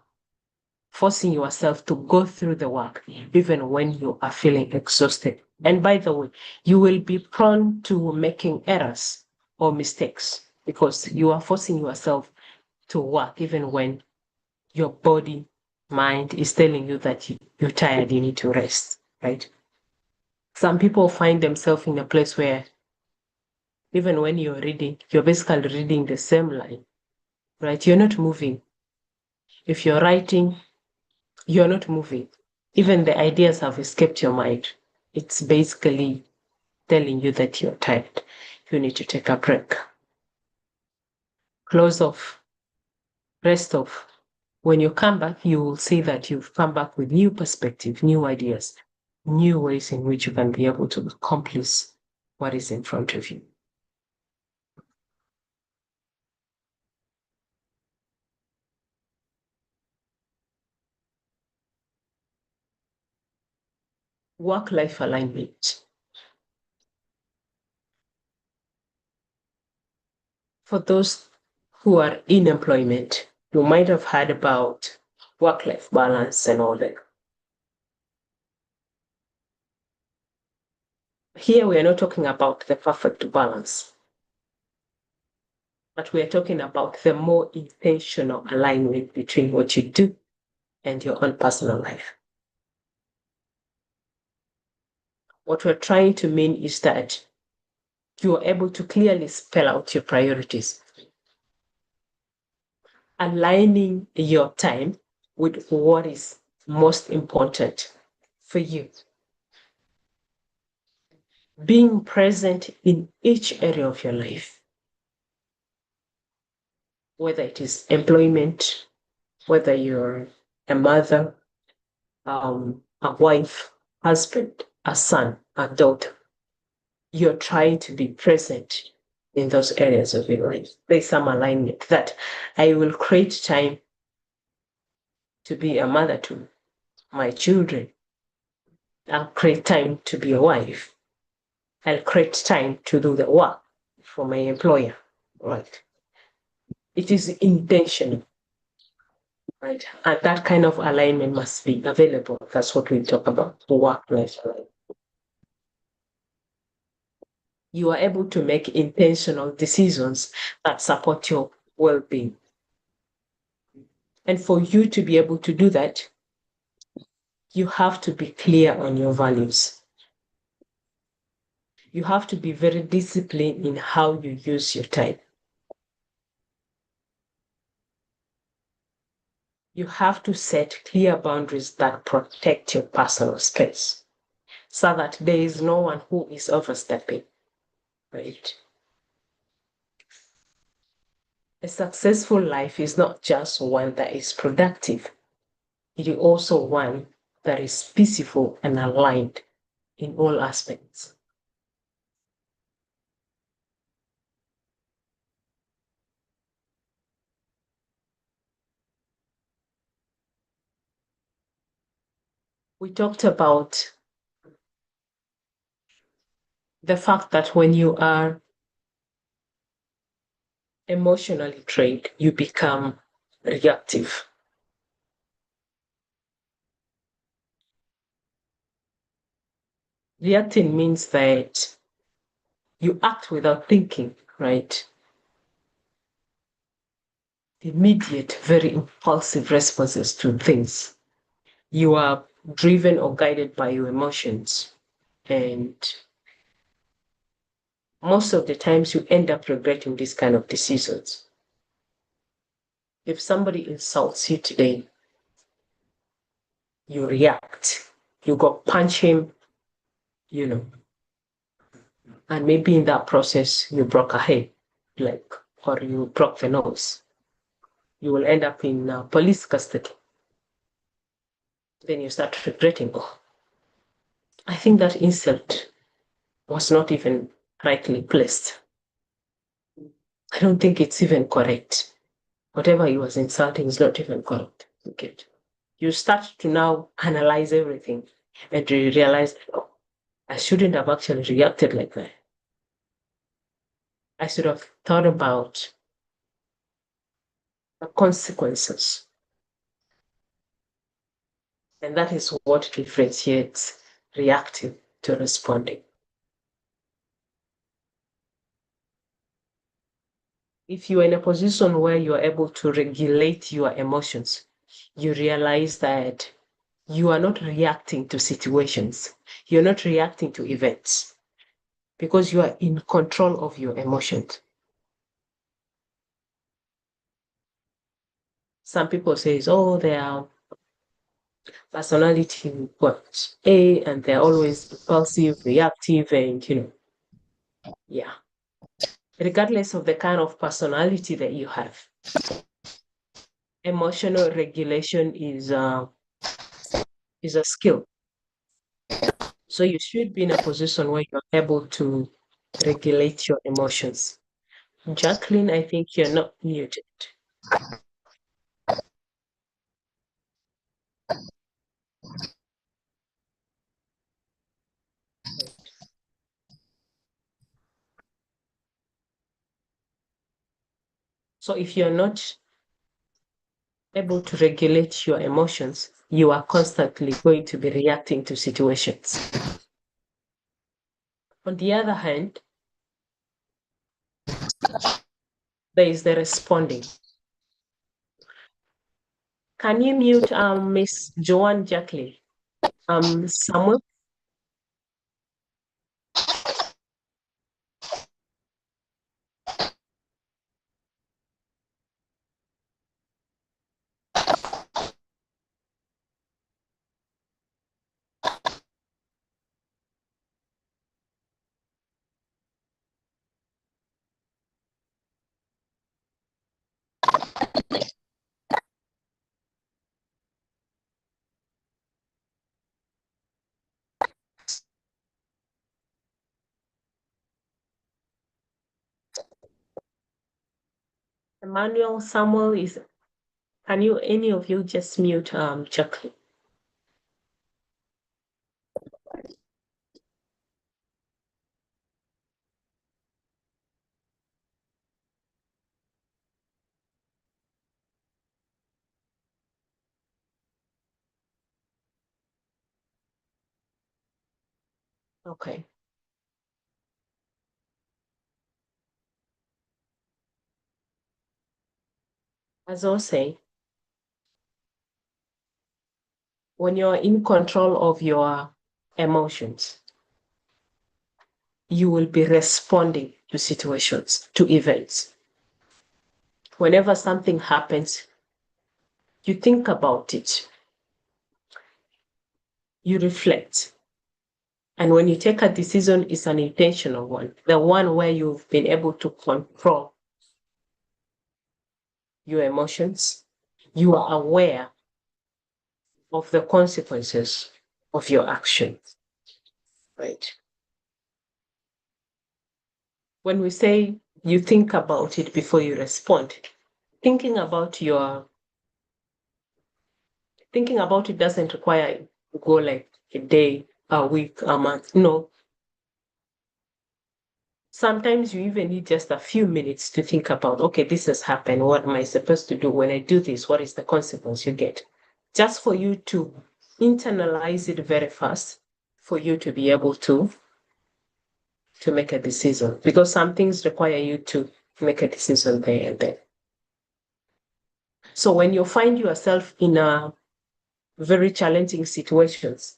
forcing yourself to go through the work, even when you are feeling exhausted. And by the way, you will be prone to making errors or mistakes because you are forcing yourself to work, even when your body, mind is telling you that you're tired, you need to rest, right? Some people find themselves in a place where even when you're reading, you're basically reading the same line, right? You're not moving. If you're writing, you're not moving. Even the ideas have escaped your mind. It's basically telling you that you're tired. You need to take a break. Close off, rest off. When you come back, you will see that you've come back with new perspective, new ideas, new ways in which you can be able to accomplish what is in front of you. Work-life alignment. For those who are in employment, you might have heard about work-life balance and all that. Here we are not talking about the perfect balance, but we are talking about the more intentional alignment between what you do and your own personal life. What we're trying to mean is that you are able to clearly spell out your priorities, aligning your time with what is most important for you. Being present in each area of your life, whether it is employment, whether you're a mother, a wife, husband, a son, a daughter, you're trying to be present in those areas of your life. There's some alignment that I will create time to be a mother to my children. I'll create time to be a wife. I'll create time to do the work for my employer, right? It is intentional, right? And that kind of alignment must be available. That's what we talk about, the work-life alignment. You are able to make intentional decisions that support your well-being. And for you to be able to do that, you have to be clear on your values. You have to be very disciplined in how you use your time. You have to set clear boundaries that protect your personal space so that there is no one who is overstepping, right? A successful life is not just one that is productive. It is also one that is peaceful and aligned in all aspects. We talked about the fact that when you are emotionally drained, you become reactive. Reacting means that you act without thinking, right? Immediate, very impulsive responses to things. You are driven or guided by your emotions. And most of the times you end up regretting these kind of decisions. If somebody insults you today, you react. You go punch him, and maybe in that process you broke a head, or you broke the nose. You will end up in police custody. then you start regretting, oh, I think that insult was not even rightly placed. I don't think it's even correct. Whatever he was insulting is not even correct. Okay. You start to now analyze everything and you realize, oh, I shouldn't have actually reacted like that. I should have thought about the consequences. And that is what differentiates reactive to responding. If you are in a position where you are able to regulate your emotions, you realize that you are not reacting to situations. You're not reacting to events because you are in control of your emotions. Some people say, oh, they are personality what A, and they're always impulsive, reactive, and yeah. Regardless of the kind of personality that you have, emotional regulation is a skill. So you should be in a position where you're able to regulate your emotions. Jacqueline, I think you're not muted. So if you're not able to regulate your emotions, you are constantly going to be reacting to situations. On the other hand, there is the responding. Can you mute Miss Joanne Jacqueline? Samuel? Emmanuel, Samuel can you, any of you just mute Jacqueline? Okay. As I was saying, when you're in control of your emotions, you will be responding to situations, to events. Whenever something happens, you think about it, you reflect. And when you take a decision, it's an intentional one, the one where you've been able to control your emotions. You are aware of the consequences of your actions, right? When we say you think about it before you respond, thinking about it doesn't require to go like a day, a week, a month. No. Sometimes you even need just a few minutes to think about, okay, this has happened. What am I supposed to do? When I do this, what is the consequence you get? Just for you to internalize it very fast, for you to be able to make a decision. Because some things require you to make a decision there and then. So when you find yourself in a very challenging situations,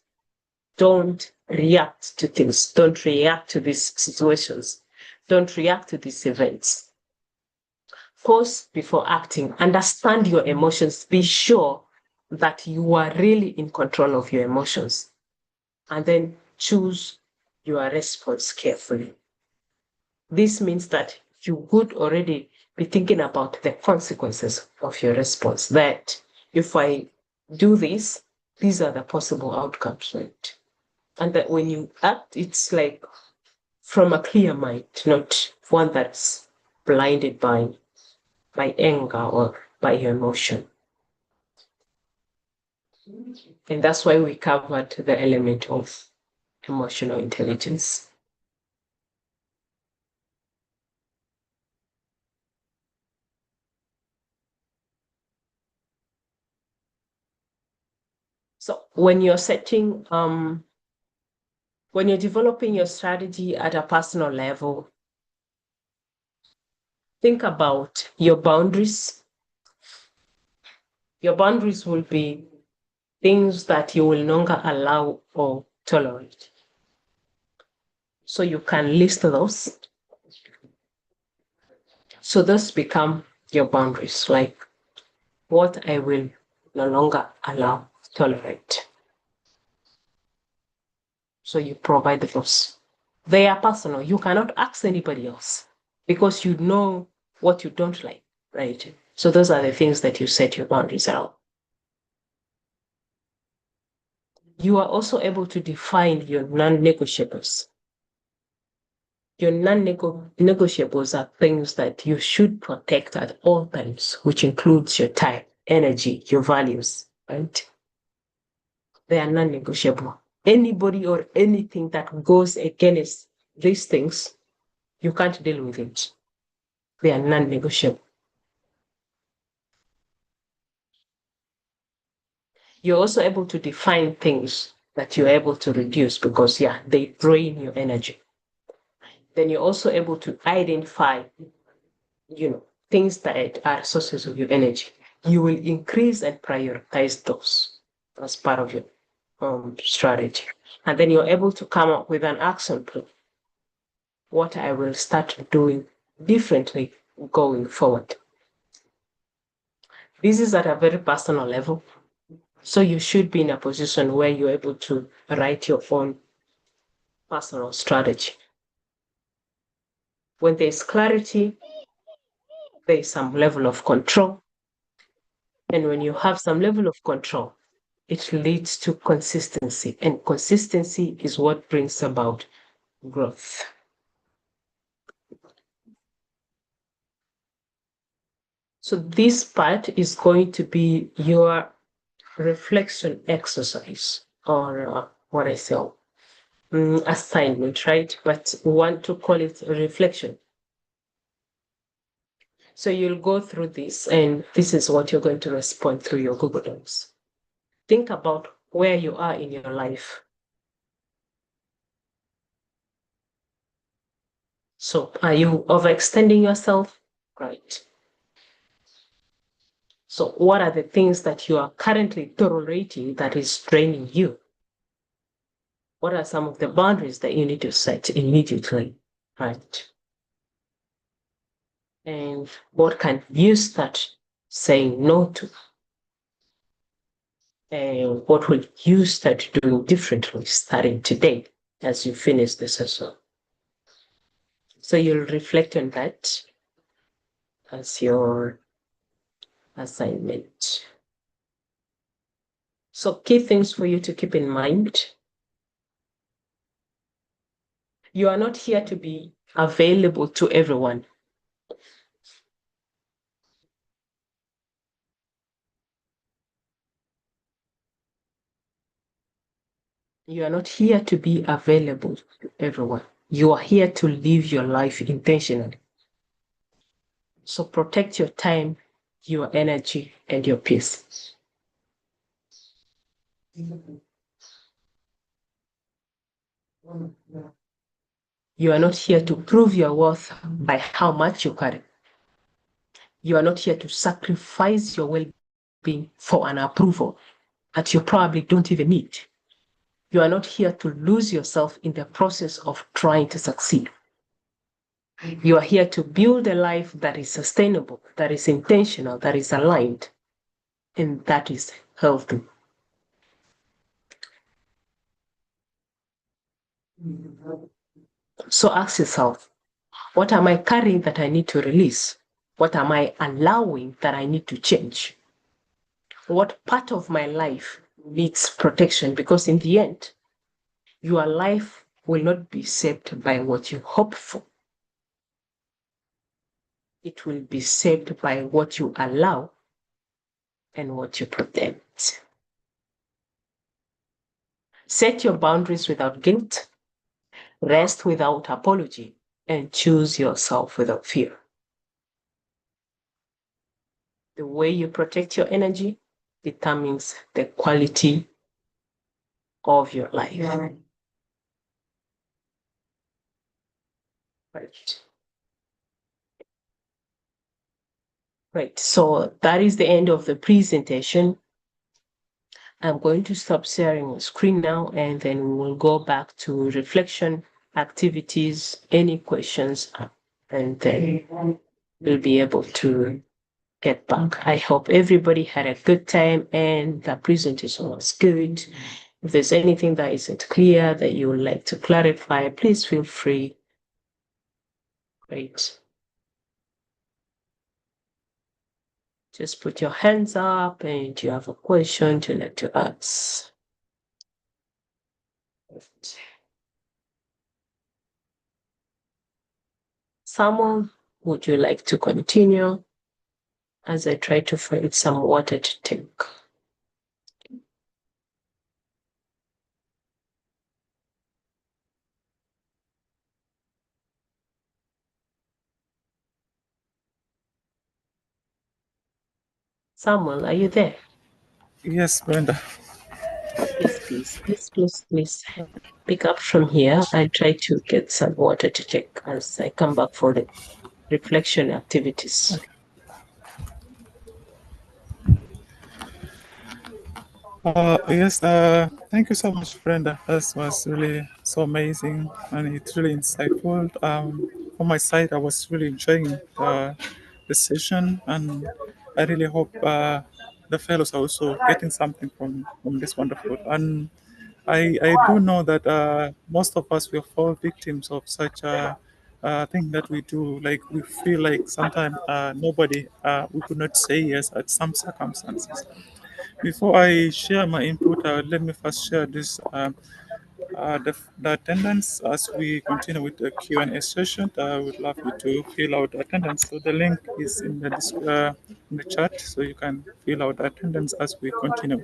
don't react to things. Don't react to these situations. Don't react to these events. Pause before acting. Understand your emotions. Be sure that you are really in control of your emotions. And then choose your response carefully. This means that you would already be thinking about the consequences of your response. That if I do this, these are the possible outcomes, right? And that when you act, it's like from a clear mind, not one that's blinded by anger or by your emotion. And that's why we covered the element of emotional intelligence. So when you're setting, when you're developing your strategy at a personal level, think about your boundaries. Your boundaries will be things that you will no longer allow or tolerate. So you can list those. So those become your boundaries, like what I will no longer allow, tolerate. So you provide those. They are personal. You cannot ask anybody else because you know what you don't like, right? So those are the things that you set your boundaries around. You are also able to define your non-negotiables. Your non-negotiables are things that you should protect at all times, which includes your time, energy, your values, right? They are non-negotiable. Anybody or anything that goes against these things, you can't deal with it. They are non-negotiable. You're also able to define things that you're able to reduce because, yeah, they drain your energy. Then you're also able to identify, things that are sources of your energy. You will increase and prioritize those as part of your strategy. And then you're able to come up with an action plan. What I will start doing differently going forward. This is at a very personal level. So you should be in a position where you're able to write your own personal strategy. When there's clarity, there's some level of control. And when you have some level of control, it leads to consistency. And consistency is what brings about growth. So this part is going to be your reflection exercise, or what I say, assignment, right? But we want to call it reflection. So you'll go through this, and this is what you're going to respond through your Google Docs. Think about where you are in your life. So are you overextending yourself? Right. So what are the things that you are currently tolerating that is draining you? What are some of the boundaries that you need to set immediately? Right. And what can you start saying no to? And what will you start doing differently starting today as you finish the session? So you'll reflect on that as your assignment. So key things for you to keep in mind. You are not here to be available to everyone. You are not here to be available to everyone. You are here to live your life intentionally. So protect your time, your energy, and your peace. You are not here to prove your worth by how much you carry. You are not here to sacrifice your well-being for an approval that you probably don't even need. You are not here to lose yourself in the process of trying to succeed. You are here to build a life that is sustainable, that is intentional, that is aligned, and that is healthy. So ask yourself, what am I carrying that I need to release? What am I allowing that I need to change? What part of my life needs protection, because in the end, your life will not be saved by what you hope for. It will be saved by what you allow and what you protect. Set your boundaries without guilt, rest without apology, and choose yourself without fear. The way you protect your energy determines the quality of your life. Right. Right. So that is the end of the presentation. I'm going to stop sharing the screen now, and then we will go back to reflection activities, any questions, and then we'll be able to get back. I hope everybody had a good time and the presentation was good. If there's anything that isn't clear that you would like to clarify, please feel free. Great. Just put your hands up and you have a question to like to ask. Samuel, would you like to continue as I try to find some water to take? Samuel, are you there? Yes, Brenda. Yes, please. Pick up from here. I try to get some water to take as I come back for the reflection activities. Yes, thank you so much, Brenda. That was really so amazing and it's really insightful. On my side, I was really enjoying the session, and I really hope the fellows are also getting something from this wonderful. And I do know that most of us will fall victims of such a thing that we do. Like we feel like sometimes nobody, we could not say yes at some circumstances. Before I share my input, let me first share this the attendance as we continue with the Q&A session. I would love you to fill out the attendance. So the link is in the chat, so you can fill out the attendance as we continue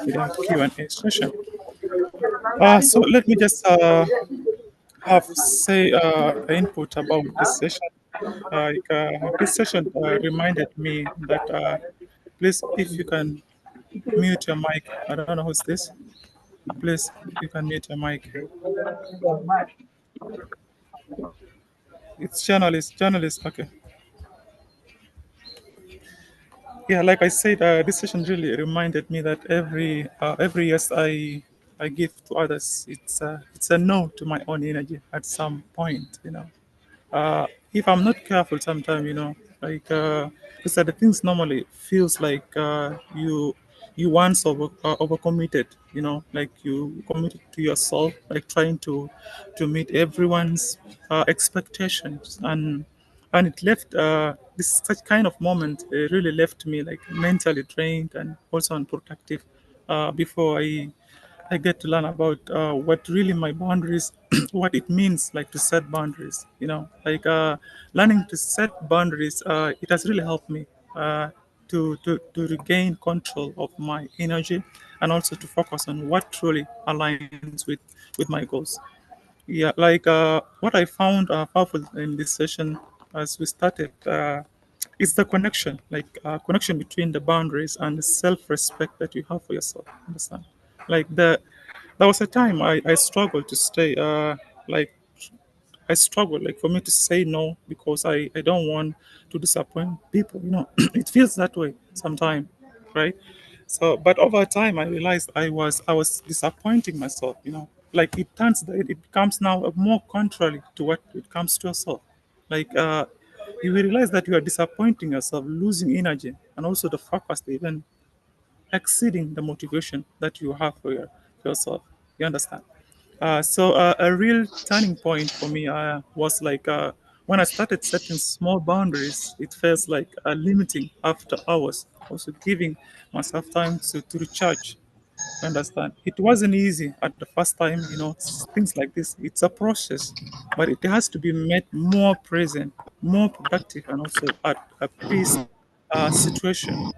with our Q&A session. So let me just have say input about this session. This session reminded me that please, if you can mute your mic. I don't know who's this. Please, you can mute your mic. It's journalist. Okay. Yeah, like I said, this session really reminded me that every yes I give to others, it's a no to my own energy at some point. If I'm not careful, sometime like because the things normally feels like you once overcommitted. Like you committed to yourself, like trying to meet everyone's expectations, and it left this such kind of moment really left me like mentally drained and also unproductive before I get to learn about what really my boundaries, what it means like to set boundaries. Like learning to set boundaries, it has really helped me to regain control of my energy and also to focus on what truly aligns with my goals. Yeah, like what I found powerful in this session as we started is the connection, like connection between the boundaries and the self-respect that you have for yourself. Understand? Like there was a time I struggled to stay, like I struggle like for me to say no because I don't want to disappoint people. It feels that way sometimes, right? So, but over time, I realized I was disappointing myself. Like it becomes now more contrary to what it comes to yourself. Like you will realize that you are disappointing yourself, losing energy, and also the focus, even exceeding the motivation that you have for yourself. You understand? So a real turning point for me was like when I started setting small boundaries. It feels like limiting after hours, also giving myself time to recharge. You understand? It wasn't easy at the first time, things like this. It's a process, but it has to be made more present, more productive, and also at a peace situation.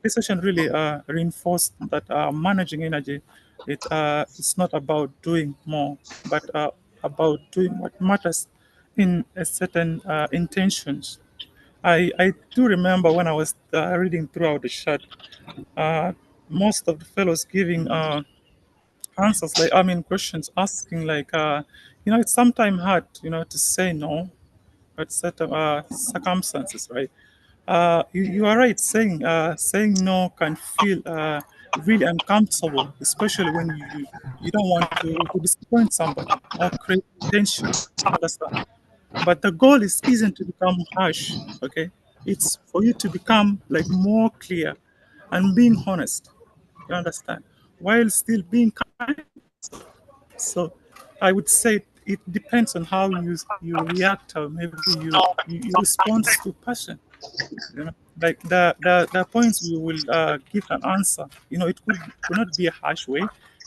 This session really reinforced that managing energy, it's not about doing more, but about doing what matters in a certain intentions. I do remember when I was reading throughout the chat, uh, most of the fellows giving answers, like, I mean, questions, asking, like, it's sometimes hard, to say no at certain circumstances, right? You are right. Saying no can feel really uncomfortable, especially when you don't want to disappoint somebody or create tension. Understand? But the goal isn't to become harsh. Okay, it's for you to become like more clear and being honest. You understand? While still being kind. So I would say it depends on how you react, or maybe you respond to person. Like the points you will give an answer. It could not be a harsh way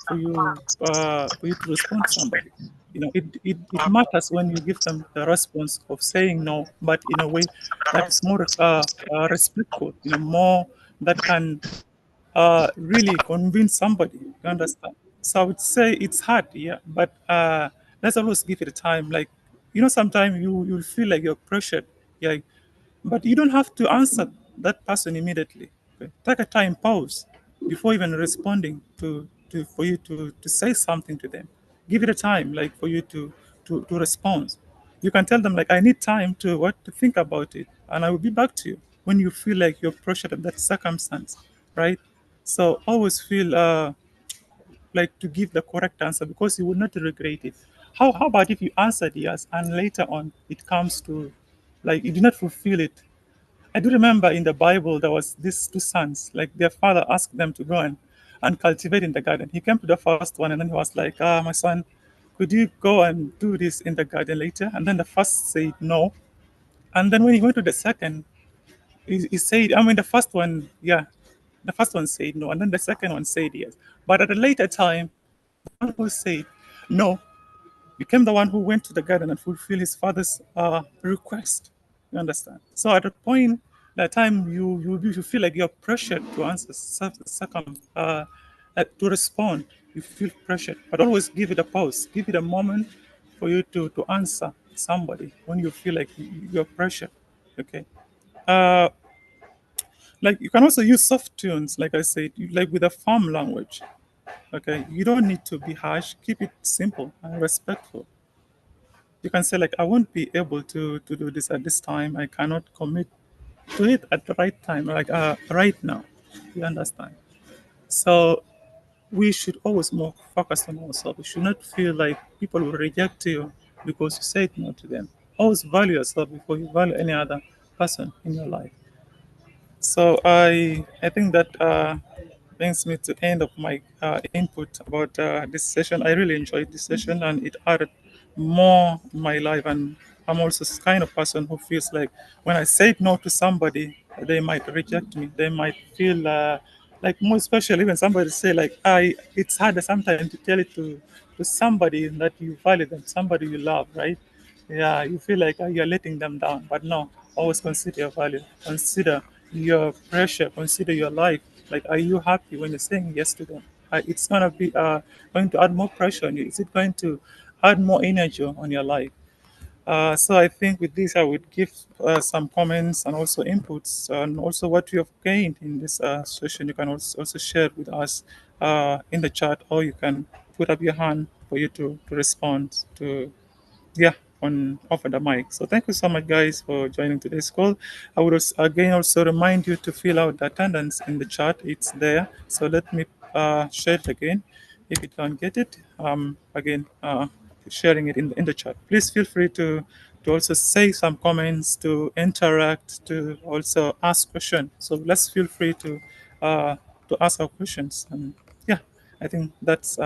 for you to respond to somebody. It matters when you give them the response of saying no, but in a way that is more respectful. More that can really convince somebody. You understand? So I would say it's hard, yeah, but let's always give it a time. Like, sometimes you'll feel like you're pressured, yeah, but you don't have to answer that person immediately. Okay? Take a time, pause before even responding to for you to say something to them. Give it a time, like for you to respond. You can tell them like, I need time to think about it, and I will be back to you when you feel like you're pressured at that circumstance, right? So always feel like to give the correct answer because you will not regret it. How about if you answered yes and later on it comes to like you did not fulfill it? I do remember in the Bible there was these two sons, like their father asked them to go and cultivate in the garden. He came to the first one and then he was like, my son, could you go and do this in the garden later? And then the first said no. And then when he went to the second, he said, I mean, the first one, yeah, the first one said no, and then the second one said yes. But at a later time, the one who said no became the one who went to the garden and fulfilled his father's request. You understand? So at a point, that time you feel like you're pressured to answer, to respond. You feel pressured, but always give it a pause, give it a moment for you to answer somebody when you feel like you're pressured. Okay. Uh, like you can also use soft tunes, like I said, like with a firm language. Okay, you don't need to be harsh. Keep it simple and respectful. You can say like, I won't be able to do this at this time. I cannot commit to it at the right time, like right now. You understand? So we should always more focus on ourselves. We should not feel like people will reject you because you said no to them. Always value yourself before you value any other person in your life. So I think that brings me to the end of my input about this session. I really enjoyed this session and it added more in my life. And I'm also this kind of person who feels like when I say no to somebody, they might reject me. They might feel like more especially when somebody say like it's harder sometimes to tell it to somebody that you value them, somebody you love, right? Yeah, you feel like you're letting them down, but no, always consider your value, consider your pressure, consider your life. Like, are you happy when you're saying yes to them? It's gonna be going to add more pressure on you. Is it going to add more energy on your life? So I think with this, I would give some comments and also inputs, and also what you have gained in this session. You can also share with us in the chat, or you can put up your hand for you to respond to, yeah, on offer the mic. So thank you so much, guys, for joining today's call. I would again also remind you to fill out the attendance in the chat. It's there. So let me share it again. If you don't get it, again, sharing it in the chat. Please feel free to also say some comments, to interact, to also ask questions. So let's feel free to ask our questions. And yeah, I think that's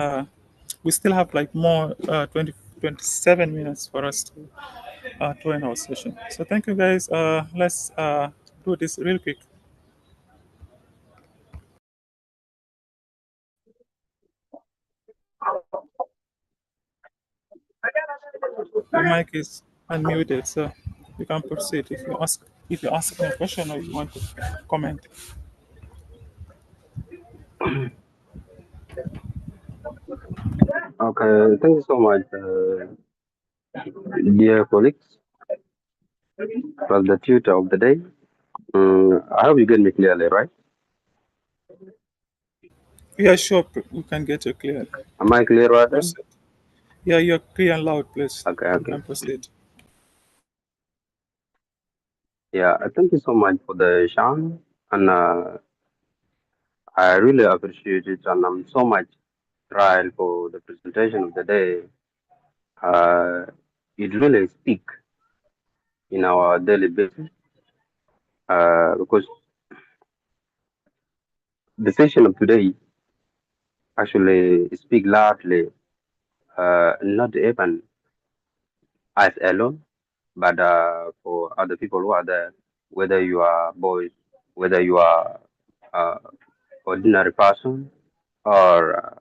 we still have like more 27 minutes for us to end our session. So thank you guys. Let's do this real quick. Your mic is unmuted, so you can proceed if you ask me a question or you want to comment. Okay, thank you so much, dear colleagues. Was the tutor of the day. I hope you get me clearly, right? Yeah, sure, we can get you clear. Am I clear right then? Proceed. Yeah, you're clear and loud, please. Okay, You okay. can proceed. Yeah, thank you so much for the chance, and I really appreciate it, and I'm so much trial for the presentation of the day. Uh, it really speak in our daily basis because the session of today actually speak loudly, not even as alone, but for other people who are there, whether you are boys, whether you are uh, ordinary person or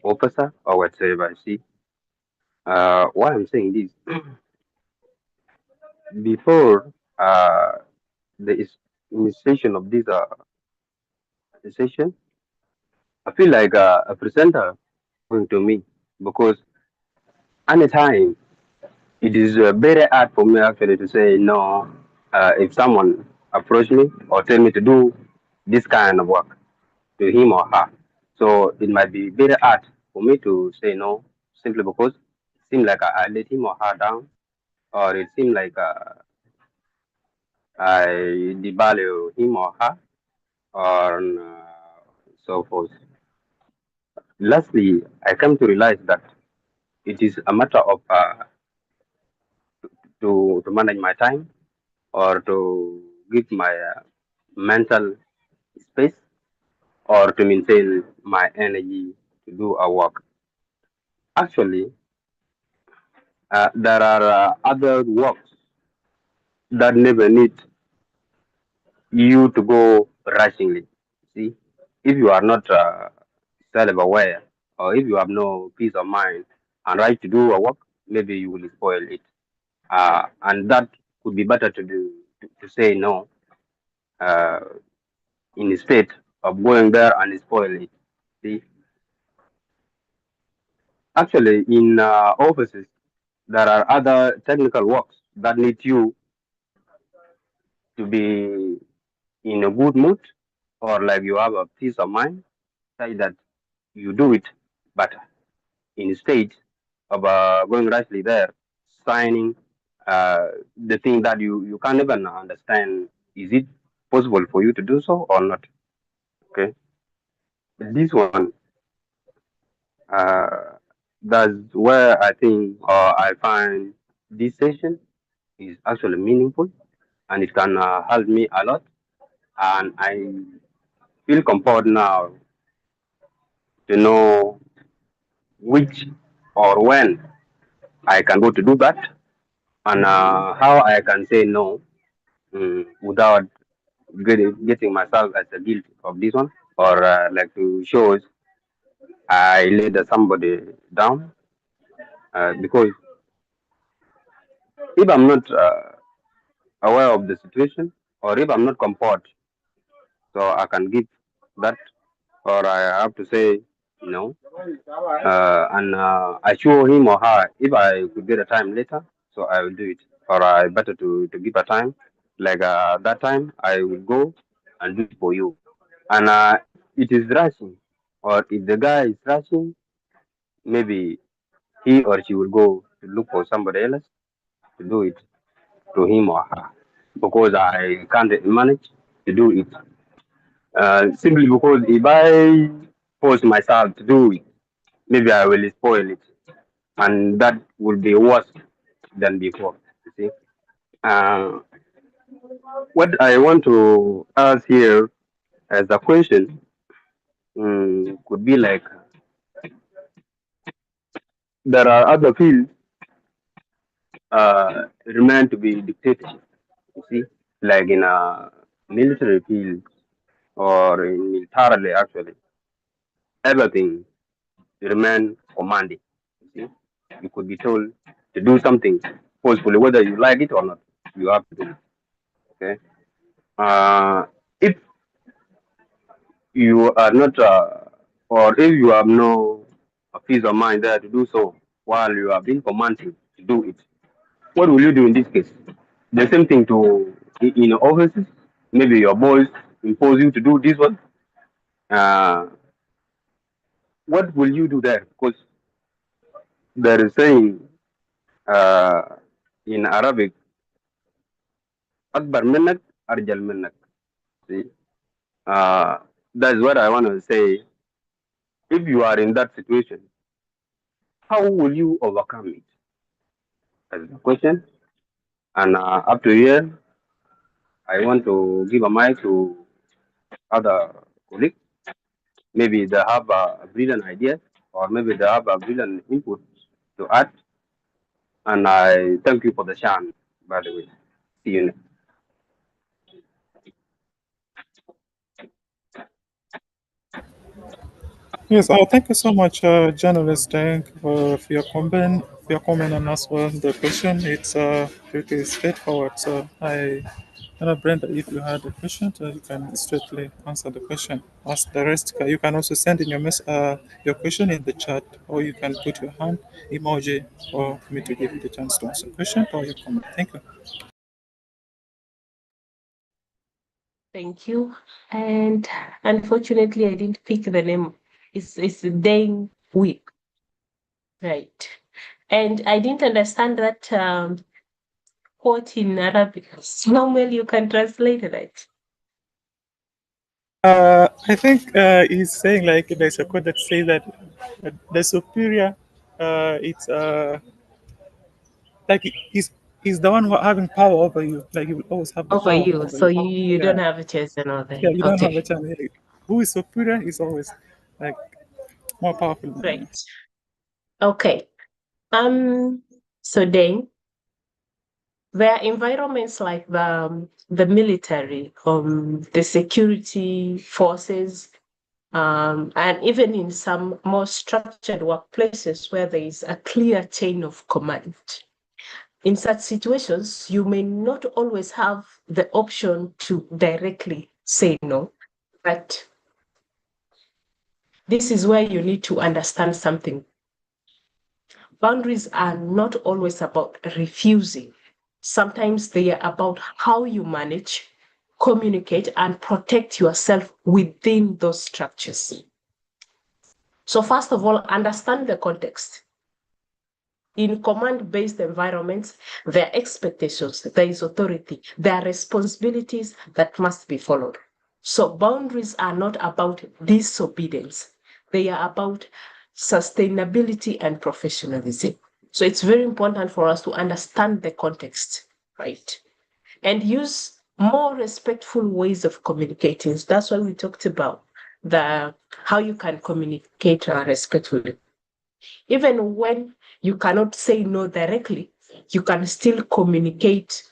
officer or whatever. See, why I'm saying this before the initiation of this session, I feel like a presenter talking to me because anytime it is very hard for me actually to say no if someone approach me or tell me to do this kind of work to him or her. So it might be very hard for me to say no simply because it seems like I let him or her down, or it seems like I devalue him or her, or so forth. Lastly, I come to realize that it is a matter of to manage my time or to give my mental space or to maintain my energy to do a work. Actually, there are other works that never need you to go rushingly. See, if you are not self-aware or if you have no peace of mind and right to do a work, maybe you will spoil it. And that could be better to do to say no uh, instead of going there and spoil it. See, actually, in offices, there are other technical works that need you to be in a good mood or like you have a peace of mind, such that you do it better instead of going rashly there, signing the thing that you can't even understand. Is it possible for you to do so or not? Okay, this one, uh, that's where I think or I find this session is actually meaningful and it can help me a lot. And I feel comfort now to know which or when I can go to do that and how I can say no without getting myself as a guilt of this one or like to show I let somebody down because if I'm not aware of the situation or if I'm not comfort, so I can give that or I have to say no and I show him or her if I could get a time later, so I will do it. Or I better to give a time, like that time I will go and do it for you. And if it is rushing, or if the guy is rushing, maybe he or she will go to look for somebody else to do it to him or her, because I can't manage to do it. Simply because if I force myself to do it, maybe I will spoil it and that will be worse than before. You see, uh, what I want to ask here as a question could be like there are other fields remain to be dictatorship. You see, like in a military field or in militarily actually, everything remain commanding. You see, you could be told to do something forcefully, whether you like it or not. You have to do it. Okay. If you are not, or if you have no peace of mind there to do so while you have been commanded to do it, what will you do in this case? The same thing to in offices. Maybe your boss impose you to do this one. Uh, what will you do there? Because there is saying uh, in Arabic, "Akbar minnak, arjal minnak." See, uh, that's what I want to say. If you are in that situation, how will you overcome it? That's the question. And up to here, I want to give a mic to other colleagues. Maybe they have a brilliant idea, or maybe they have a brilliant input to add. And I thank you for the chance, by the way. See you next. Yes, thank you so much, journalist Deng, for your comment and as well the question. It's pretty straightforward. So Brenda, if you had a question, you can straightly answer the question. As the rest, you can also send in your question in the chat, or you can put your hand emoji for me to give you the chance to answer the question or your comment. Thank you. Thank you. And unfortunately, I didn't pick the name. It's Deng Week. Right. And I didn't understand that quote in Arabic. Samuel, you can translate it. I think he's saying like there's a quote that says that the superior, it's like he's the one who having power over you. Like he will always have the Over power you. over So you. you Yeah, don't have a chance to know that. yeah. You don't have a Okay. chance. Like, who is superior is always like more powerful than you. Right. Okay. So then there are environments like the military, the security forces, and even in some more structured workplaces where there is a clear chain of command. In such situations, you may not always have the option to directly say no, but this is where you need to understand something. Boundaries are not always about refusing. Sometimes they are about how you manage, communicate, and protect yourself within those structures. So first of all, understand the context. In command-based environments, there are expectations, there is authority, there are responsibilities that must be followed. So boundaries are not about disobedience. They are about sustainability and professionalism. So it's very important for us to understand the context, right? And use more respectful ways of communicating. So that's why we talked about how you can communicate respectfully. Even when you cannot say no directly, you can still communicate.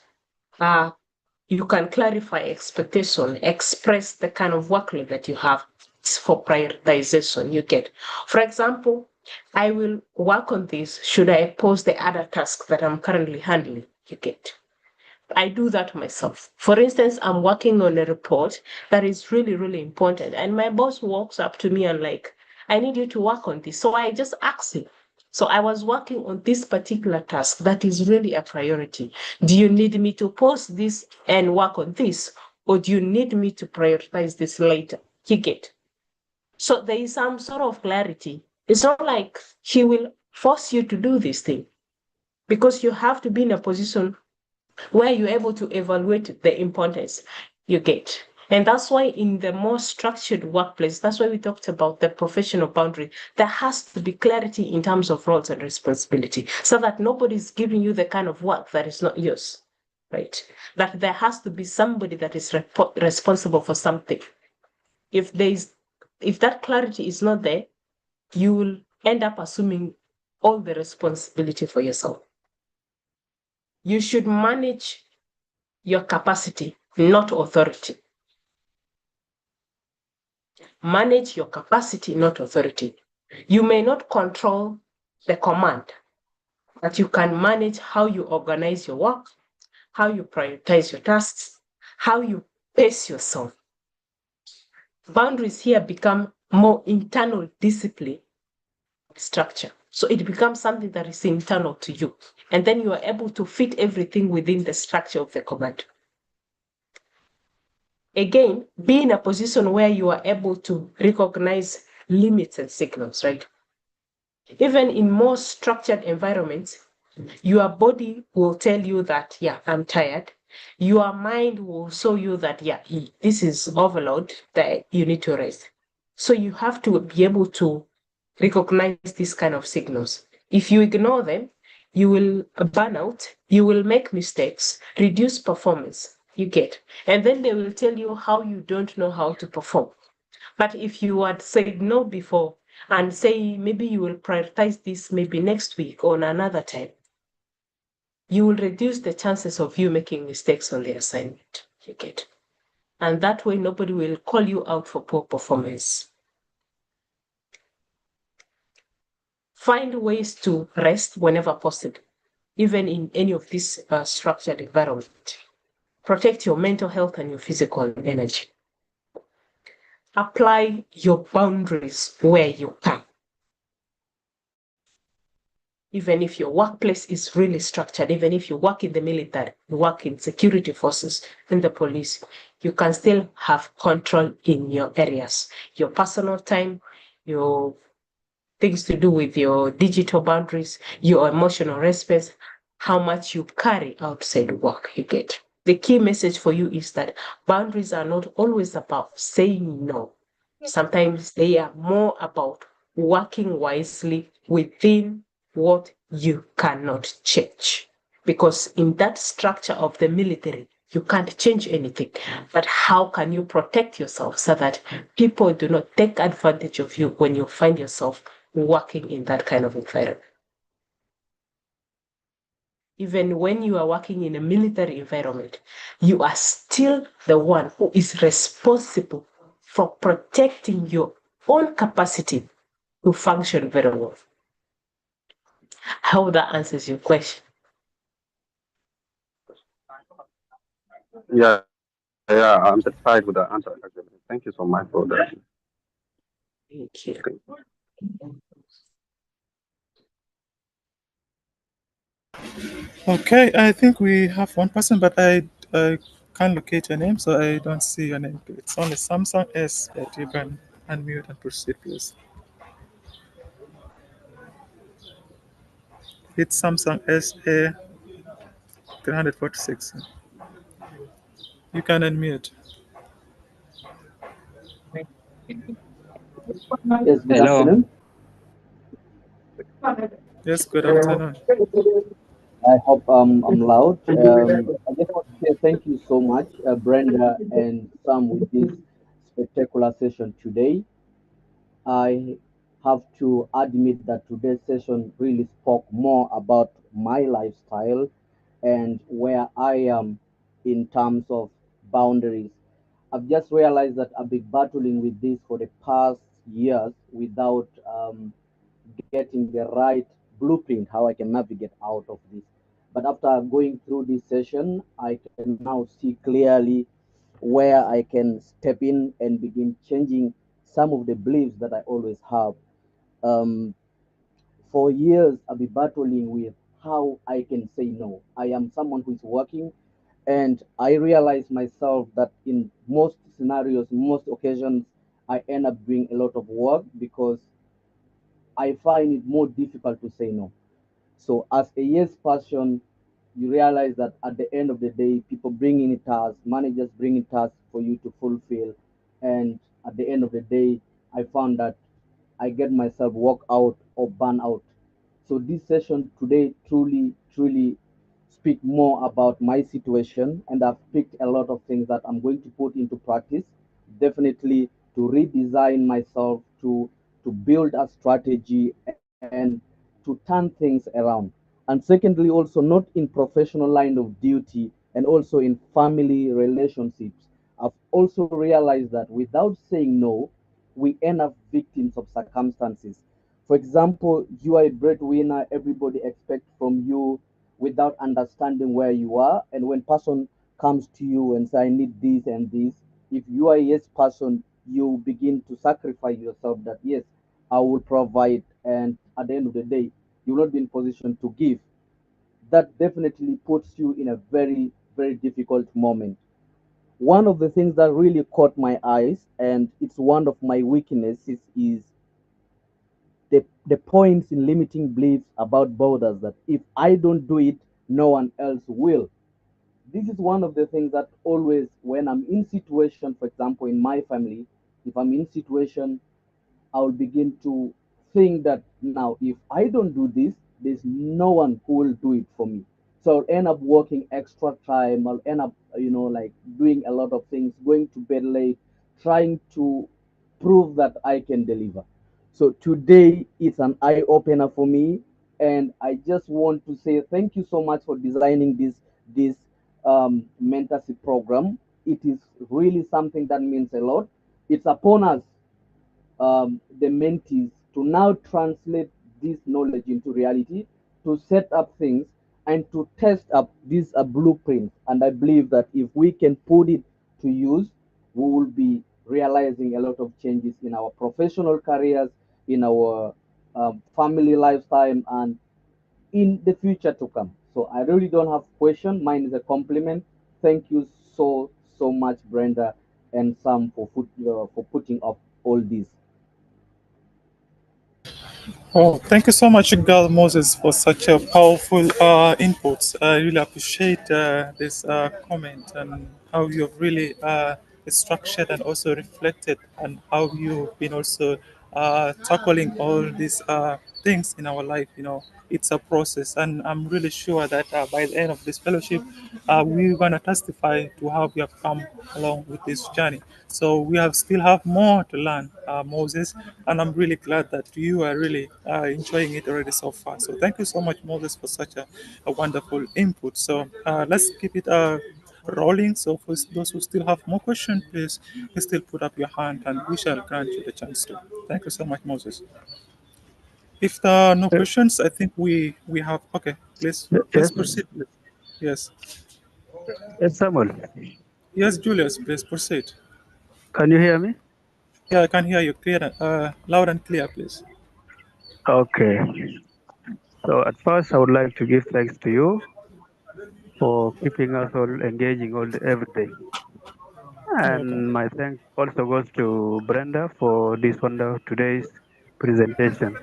You can clarify expectation, express the kind of workload that you have for prioritization you get. For example, I will work on this. Should I pause the other task that I'm currently handling? You get. I do that myself. For instance, I'm working on a report that is really, really important. And my boss walks up to me and like, I need you to work on this. So I just ask him. So I was working on this particular task that is really a priority. Do you need me to post this and work on this? Or do you need me to prioritize this later? You get. So there is some sort of clarity. It's not like he will force you to do this thing because you have to be in a position where you're able to evaluate the importance you get. And that's why in the more structured workplace, that's why we talked about the professional boundary. There has to be clarity in terms of roles and responsibility so that nobody's giving you the kind of work that is not yours, right? That there has to be somebody that is responsible for something. If that clarity is not there, you will end up assuming all the responsibility for yourself. You should manage your capacity, not authority. Manage your capacity, not authority. You may not control the command, But you can manage how you organize your work, how you prioritize your tasks, how you pace yourself. Boundaries here become more internal discipline structure. So it becomes something that is internal to you. And then you are able to fit everything within the structure of the command. Again, be in a position where you are able to recognize limits and signals, right? Even in more structured environments, your body will tell you that, yeah, I'm tired. Your mind will show you that, yeah, this is overload, that you need to rest. So you have to be able to recognize these kind of signals. If you ignore them, you will burn out, you will make mistakes, reduce performance, you get. And then they will tell you how you don't know how to perform. But if you had said no before and say maybe you will prioritize this maybe next week or another time, you will reduce the chances of you making mistakes on the assignment, you get. And that way nobody will call you out for poor performance. Find ways to rest whenever possible, even in any of this structured environment. Protect your mental health and your physical energy. Apply your boundaries where you can. Even if your workplace is really structured, even if you work in the military, you work in security forces, in the police, you can still have control in your areas. Your personal time, your things to do with your digital boundaries, your emotional response, how much you carry outside work, you get. The key message for you is that boundaries are not always about saying no. Sometimes they are more about working wisely within what you cannot change. Because in that structure of the military, you can't change anything. But how can you protect yourself so that people do not take advantage of you when you find yourself working in that kind of environment? Even when you are working in a military environment, you are still the one who is responsible for protecting your own capacity to function very well. I hope that answers your question. Yeah, yeah, I'm satisfied with the answer. Actually. Thank you so much for that. Thank you. Okay, I think we have one person, but I can't locate your name, so I don't see your name. It's only Samsung S, but you can unmute and proceed, please. It's Samsung SA 346. You can unmute. Yes, good Hello. afternoon. Yes, good afternoon. I hope I'm loud. I just want to say thank you so much, Brenda and Sam, with this spectacular session today. I have to admit that today's session really spoke more about my lifestyle and where I am in terms of boundaries. I've just realized that I've been battling with this for the past years without getting the right blueprint how I can navigate out of this. But after going through this session, I can now see clearly where I can step in and begin changing some of the beliefs that I always have. Um, for years, I've been battling with how I can say no. I am someone who is working, and I realize myself that in most scenarios, most occasions, I end up doing a lot of work because I find it more difficult to say no. So as a yes person, you realize that at the end of the day, people bring in tasks, managers bring in tasks for you to fulfill. And at the end of the day, I found that I get myself walk out or burn out. So this session today truly speak more about my situation, and I've picked a lot of things that I'm going to put into practice. Definitely to redesign myself, to build a strategy and to turn things around. And secondly, also not in professional line of duty and also in family relationships. I've also realized that without saying no, we end up victims of circumstances. For example, you are a breadwinner, everybody expects from you without understanding where you are. And when person comes to you and say, I need this and this, if you are a yes person, you begin to sacrifice yourself that yes, I will provide. And at the end of the day, you will not be in position to give. That definitely puts you in a very, very difficult moment. One of the things that really caught my eyes, and it's one of my weaknesses, is the points in limiting beliefs about borders that if I don't do it, no one else will. This is one of the things that always, when I'm in situation, for example, in my family, if I'm in situation, I'll begin to think that now, if I don't do this, there's no one who will do it for me. So I'll end up working extra time. I'll end up, like doing a lot of things, going to bed late, trying to prove that I can deliver. So today it's an eye opener for me, and I just want to say thank you so much for designing this mentorship program. It is really something that means a lot. It's upon us, the mentees, to now translate this knowledge into reality, to set up things, and to test up these blueprints. And I believe that if we can put it to use, we will be realizing a lot of changes in our professional careers, in our family lifetime, and in the future to come. So I really don't have question. Mine is a compliment. Thank you so much, Brenda and Sam, for putting up all this. Oh, thank you so much, Gal Moses, for such a powerful input. I really appreciate this comment and how you've really structured and also reflected on how you've been also tackling all these things in our life. It's a process, and I'm really sure that by the end of this fellowship, we're gonna testify to how we have come along with this journey. So we have still have more to learn, Moses, and I'm really glad that you are really enjoying it already so far. So thank you so much, Moses, for such a wonderful input. So let's keep it rolling. So for those who still have more questions, please still put up your hand, and we shall grant you the chance to. Thank you so much, Moses. If there are no questions, I think we have. Okay, please Yes, proceed. Please. Yes, yes, Samuel. yes, Julius, please proceed. Can you hear me? Yeah, I can hear you clear, loud and clear, please. Okay. So at first, I would like to give thanks to you for keeping us all engaging every day. You're welcome. And my thanks also goes to Brenda for this wonderful today's presentation.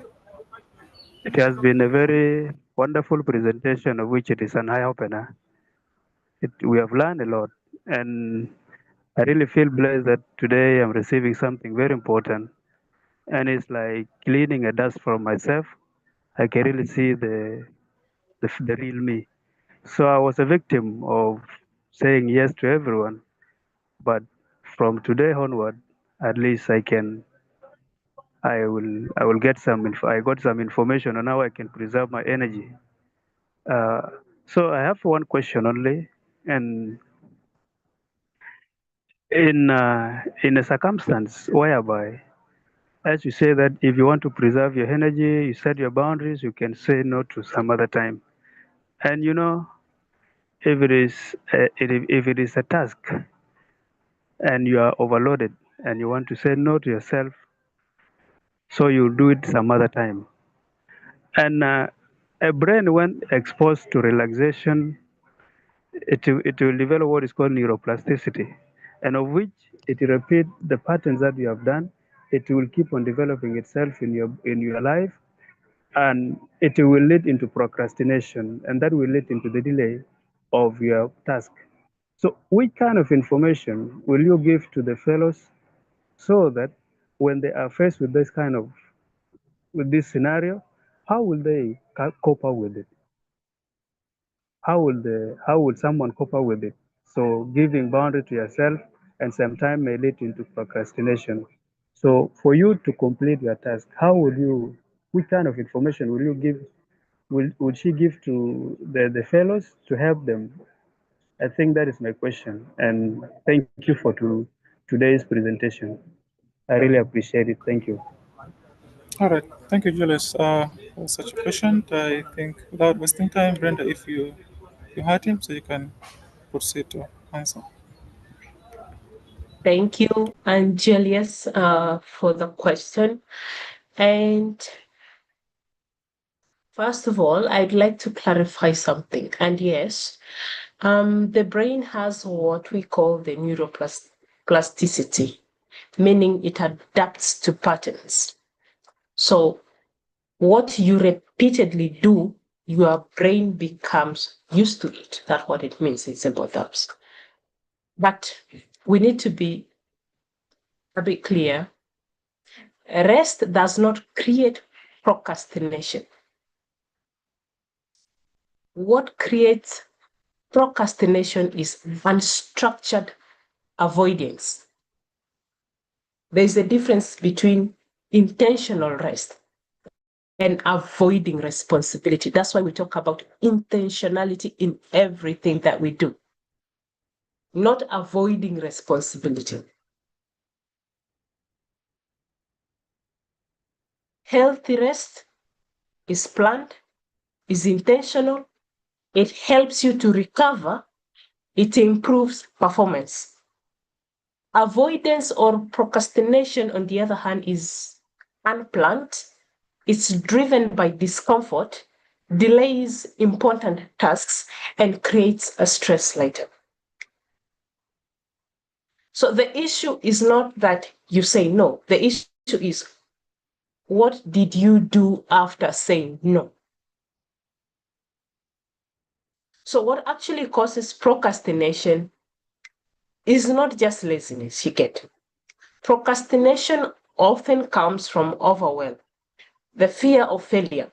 It has been a very wonderful presentation of which it is an eye opener. We have learned a lot, and I really feel blessed that today I'm receiving something very important, and it's like cleaning a dust from myself. I can really see the real me. So I was a victim of saying yes to everyone, but from today onward, at least I will get I got some information on how I can preserve my energy. Uh, so I have one question only, and in a circumstance whereby, as you say that if you want to preserve your energy, you set your boundaries, you can say no to some other time, and if it is a task and you are overloaded and you want to say no to yourself, so you do it some other time. And a brain, when exposed to relaxation, it will develop what is called neuroplasticity, and of which it will repeat the patterns that you have done. It will keep on developing itself in your life, and it will lead into procrastination, and that will lead into the delay of your task. So, which kind of information will you give to the fellows so that when they are faced with this scenario, how will they cope up with it? How will someone cope up with it? So, giving boundary to yourself and sometimes may lead into procrastination. So, for you to complete your task, which kind of information will you give? Would she give to the fellows to help them? I think that is my question. And thank you for today's presentation. I really appreciate it. Thank you. All right. Thank you, Julius, for such a question. I think without wasting time, Brenda, if you had him, so you can proceed to answer. Thank you, Angelius, for the question. And first of all, I'd like to clarify something. And yes, the brain has what we call the neuroplasticity, meaning it adapts to patterns. So what you repeatedly do, your brain becomes used to it. That's what it means. It's about that. But we need to be a bit clear. Rest does not create procrastination. What creates procrastination is unstructured avoidance. There's a difference between intentional rest and avoiding responsibility. That's why we talk about intentionality in everything that we do, not avoiding responsibility. Healthy rest is planned, is intentional, it helps you to recover, it improves performance. Avoidance or procrastination, on the other hand, is unplanned. It's driven by discomfort, delays important tasks, and creates a stress later. So the issue is not that you say no. The issue is, what did you do after saying no? So what actually causes procrastination is not just laziness, you get. Procrastination often comes from overwhelm, the fear of failure,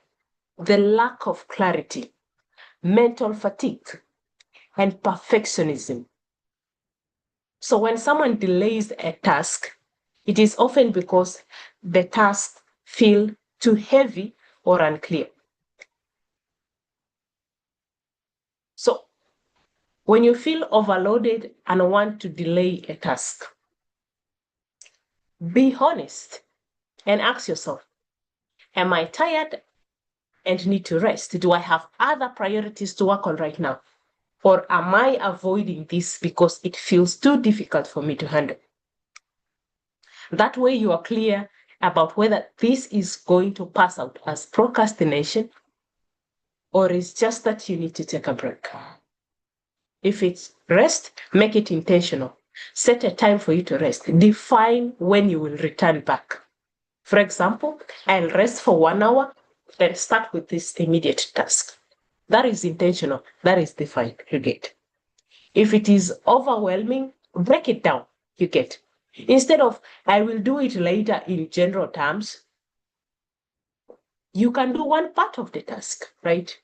the lack of clarity, mental fatigue, and perfectionism. So when someone delays a task, it is often because the task feels too heavy or unclear. So when you feel overloaded and want to delay a task, be honest and ask yourself, am I tired and need to rest? Do I have other priorities to work on right now? Or am I avoiding this because it feels too difficult for me to handle? That way you are clear about whether this is going to pass out as procrastination or it's just that you need to take a break. If it's rest, make it intentional. Set a time for you to rest. Define when you will return back. For example, I'll rest for 1 hour, then start with this immediate task. That is intentional. That is defined. You get. If it is overwhelming, break it down. You get. Instead of, I will do it later in general terms, you can do one part of the task, right?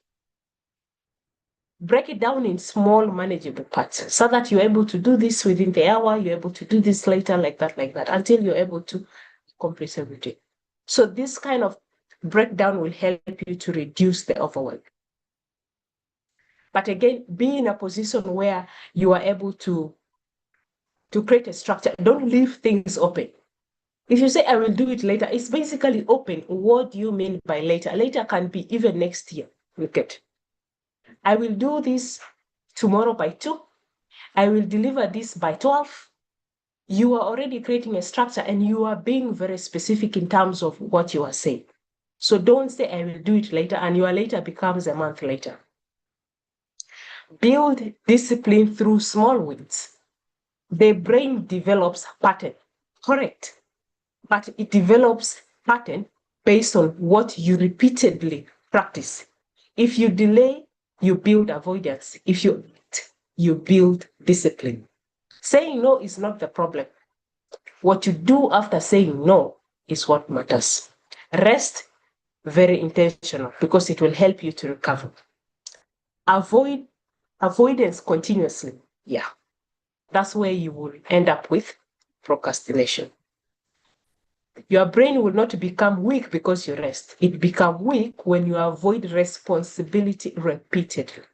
Break it down in small, manageable parts so that you're able to do this within the hour, you're able to do this later, like that, until you're able to complete everything. So this kind of breakdown will help you to reduce the overwhelm. But again, be in a position where you are able to create a structure. Don't leave things open. If you say, I will do it later, it's basically open. What do you mean by later? Later can be even next year. Look at, I will do this tomorrow by 2. I will deliver this by 12. You are already creating a structure and you are being very specific in terms of what you are saying. So don't say, I will do it later, and your later becomes a month later. Build discipline through small wins. The brain develops pattern, correct, but it develops pattern based on what you repeatedly practice. If you delay, you build avoidance. If you act, you build discipline. Saying no is not the problem. What you do after saying no is what matters. Rest, very intentional, because it will help you to recover. Avoidance continuously, yeah. That's where you will end up with procrastination. Your brain will not become weak because you rest. It becomes weak when you avoid responsibility repeatedly.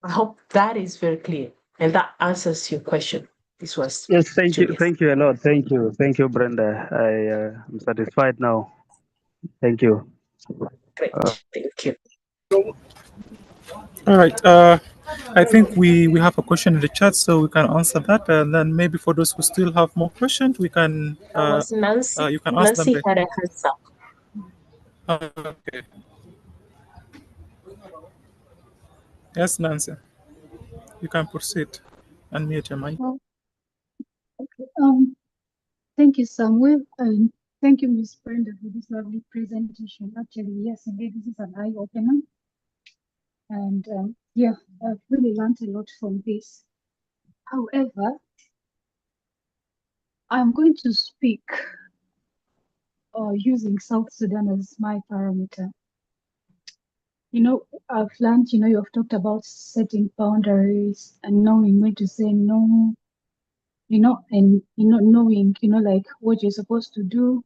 I hope that is very clear and that answers your question. This was Yes, thank you. Julius. Thank you a lot. Thank you, Brenda. I'm satisfied now. Thank you. Great. Thank you. All right. I think we have a question in the chat, so we can answer that, and then maybe for those who still have more questions, we can That was Nancy. you can ask them Nancy later. had a hands up. Okay. Yes, Nancy, you can proceed. Unmute your mic. Oh, okay. Thank you, Samuel, and thank you, Ms. Brenda, for this lovely presentation. Actually, yes, indeed, this is an eye-opener. And yeah, I've really learned a lot from this. However, I'm going to speak using South Sudan as my parameter. You know, I've learned, you know, you've talked about setting boundaries and knowing when to say no, you know, and, you know, knowing, you know, like what you're supposed to do,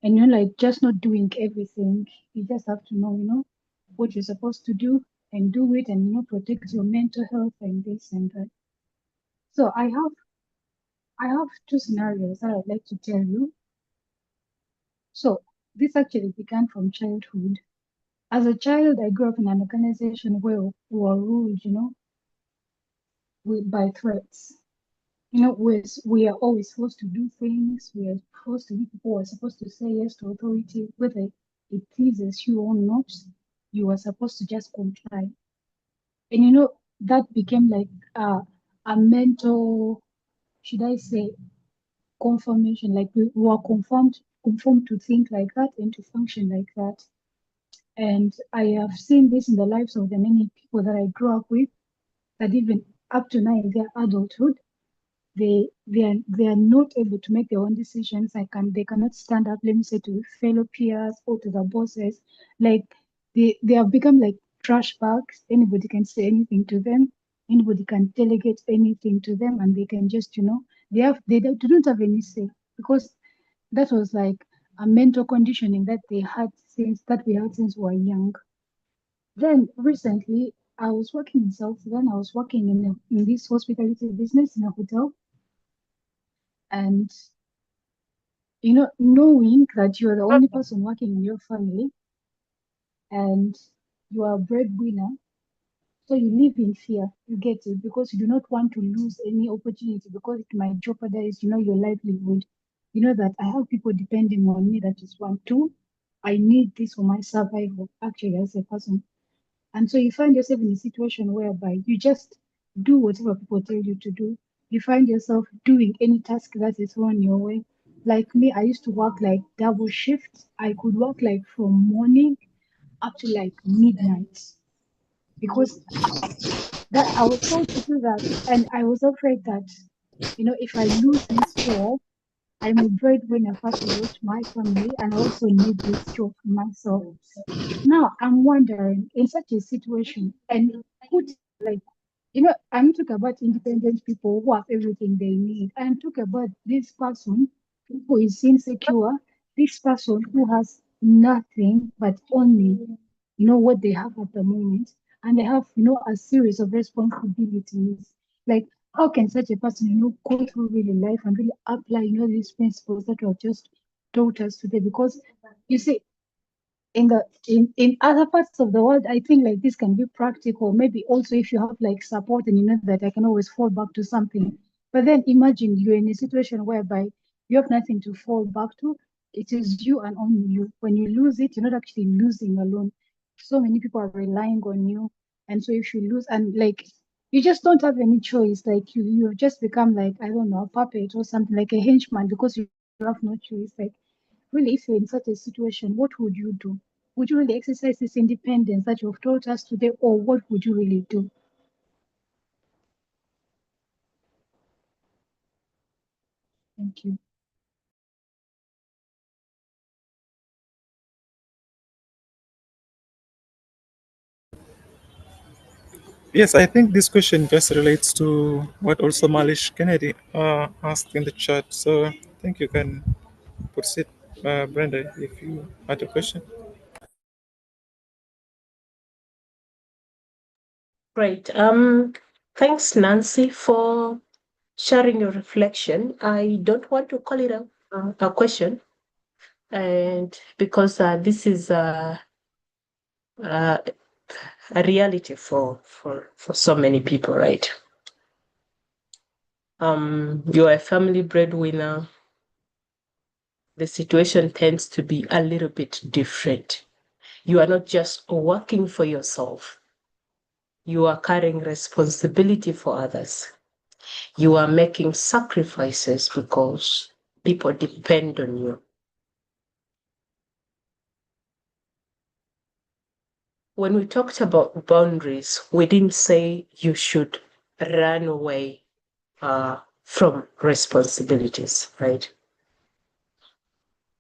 and, you know, like just not doing everything. You just have to know, you know, what you're supposed to do and do it, and, you know, protect your mental health and this and that. So I have two scenarios that I'd like to tell you. So this actually began from childhood. As a child, I grew up in an organization where we were ruled, you know, by threats. You know, we are always forced to do things. We are forced to be people who are supposed to say yes to authority, whether it pleases you or not. You are supposed to just comply. And you know, that became like a mental, should I say, confirmation. Like we were conformed to think like that and to function like that. And I have seen this in the lives of the many people that I grew up with, that even up to now in their adulthood, they are not able to make their own decisions. They cannot stand up, let me say, to fellow peers or to the bosses. Like they have become like trash bags. Anybody can say anything to them. Anybody can delegate anything to them, and they can just, you know, they don't have any say, because that was like a mental conditioning that we had since we were young. Then recently, I was working in South Sudan. I was working in this hospitality business in a hotel, and you know, knowing that you're the only person working in your family and you are a breadwinner, so you live in fear. You get it, because you do not want to lose any opportunity, because it might jeopardize, you know, your livelihood. You know that I have people depending on me. That is one. Two, I need this for my survival, actually, as a person. And so you find yourself in a situation whereby you just do whatever people tell you to do. You find yourself doing any task that is thrown your way. Like me, I used to work like double shifts. I could work like from morning up to like midnight, because that I was told to do that. And I was afraid that, you know, if I lose this job, I'm a breadwinner, first of all, to my family, and I also need this job for myself. Now I'm wondering, in such a situation, and put like, you know, I'm talking about independent people who have everything they need. I'm talking about this person who is insecure, this person who has nothing but only, you know, what they have at the moment, and they have, you know, a series of responsibilities. Like, how can such a person, you know, go through really life and really apply, you know, these principles that were just taught us today? Because you see, in other parts of the world, I think like this can be practical. Maybe also if you have like support, and you know that I can always fall back to something. But then imagine you're in a situation whereby you have nothing to fall back to. It is you and only you. When you lose it, you're not actually losing alone. So many people are relying on you. And so if you lose, and like you just don't have any choice, like you just become like, I don't know, a puppet or something, like a henchman, because you have no choice. Like, really, if you're in such a situation, what would you do? Would you really exercise this independence that you've taught us today, or what would you really do? Thank you. Yes, I think this question just relates to what also Malish Kennedy asked in the chat. So I think you can proceed, Brenda, if you had a question. Great. Thanks, Nancy, for sharing your reflection. I don't want to call it a question, and because this is a reality for so many people, right? You're a family breadwinner. The situation tends to be a little bit different. You are not just working for yourself. You are carrying responsibility for others. You are making sacrifices because people depend on you. When we talked about boundaries, we didn't say you should run away from responsibilities, right?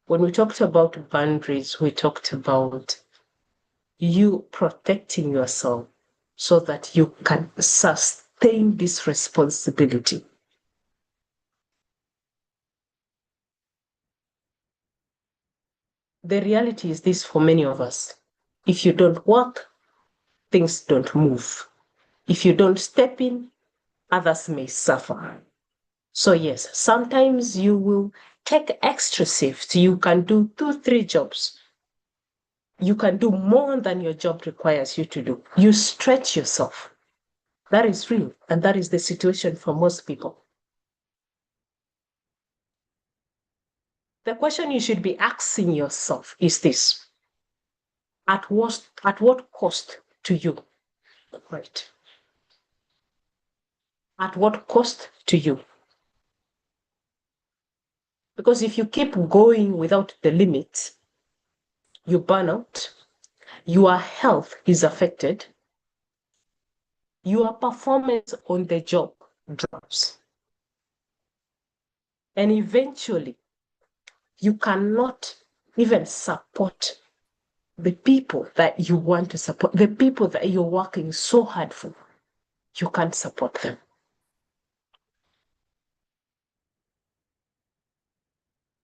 When we talked about boundaries, we talked about you protecting yourself so that you can sustain this responsibility. The reality is this for many of us. If you don't work, things don't move. If you don't step in, others may suffer. So yes, sometimes you will take extra shifts. You can do 2-3 jobs. You can do more than your job requires you to do. You stretch yourself. That is real, and that is the situation for most people. The question you should be asking yourself is this: at what cost to you? Right. At what cost to you? Because if you keep going without the limits, you burn out, your health is affected, your performance on the job drops. And eventually, you cannot even support the people that you want to support, the people that you're working so hard for. You can't support them.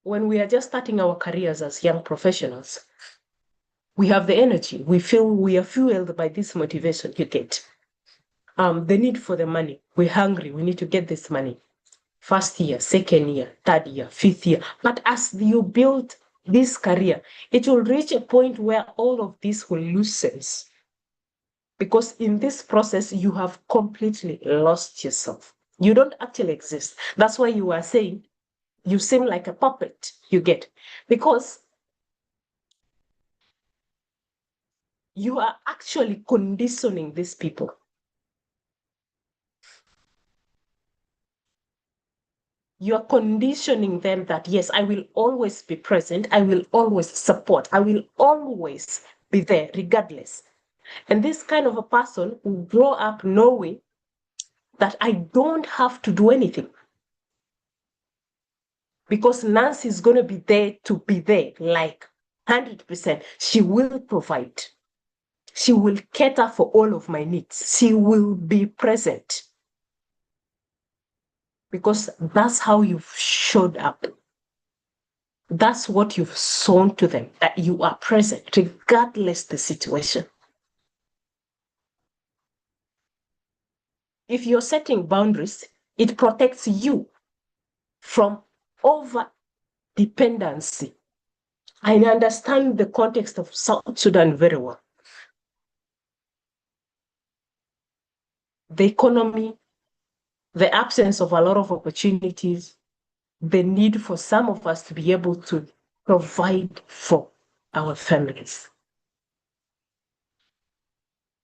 When we are just starting our careers as young professionals, we have the energy. We feel we are fueled by this motivation you get. The need for the money. We're hungry. We need to get this money. First year, second year, third year, fifth year. But as you build this career, it will reach a point where all of this will lose sense. Because in this process, you have completely lost yourself. You don't actually exist. That's why you are saying you seem like a puppet, you get. Because you are actually conditioning these people. You are conditioning them that, yes, I will always be present. I will always support. I will always be there regardless. And this kind of a person will grow up knowing that I don't have to do anything. Because Nancy is going to be there to be there, like 100%. She will provide. She will cater for all of my needs. She will be present. Because that's how you've showed up. That's what you've shown to them, that you are present, regardless the situation. If you're setting boundaries, it protects you from over dependency. I understand the context of South Sudan very well. The economy, the absence of a lot of opportunities, the need for some of us to be able to provide for our families.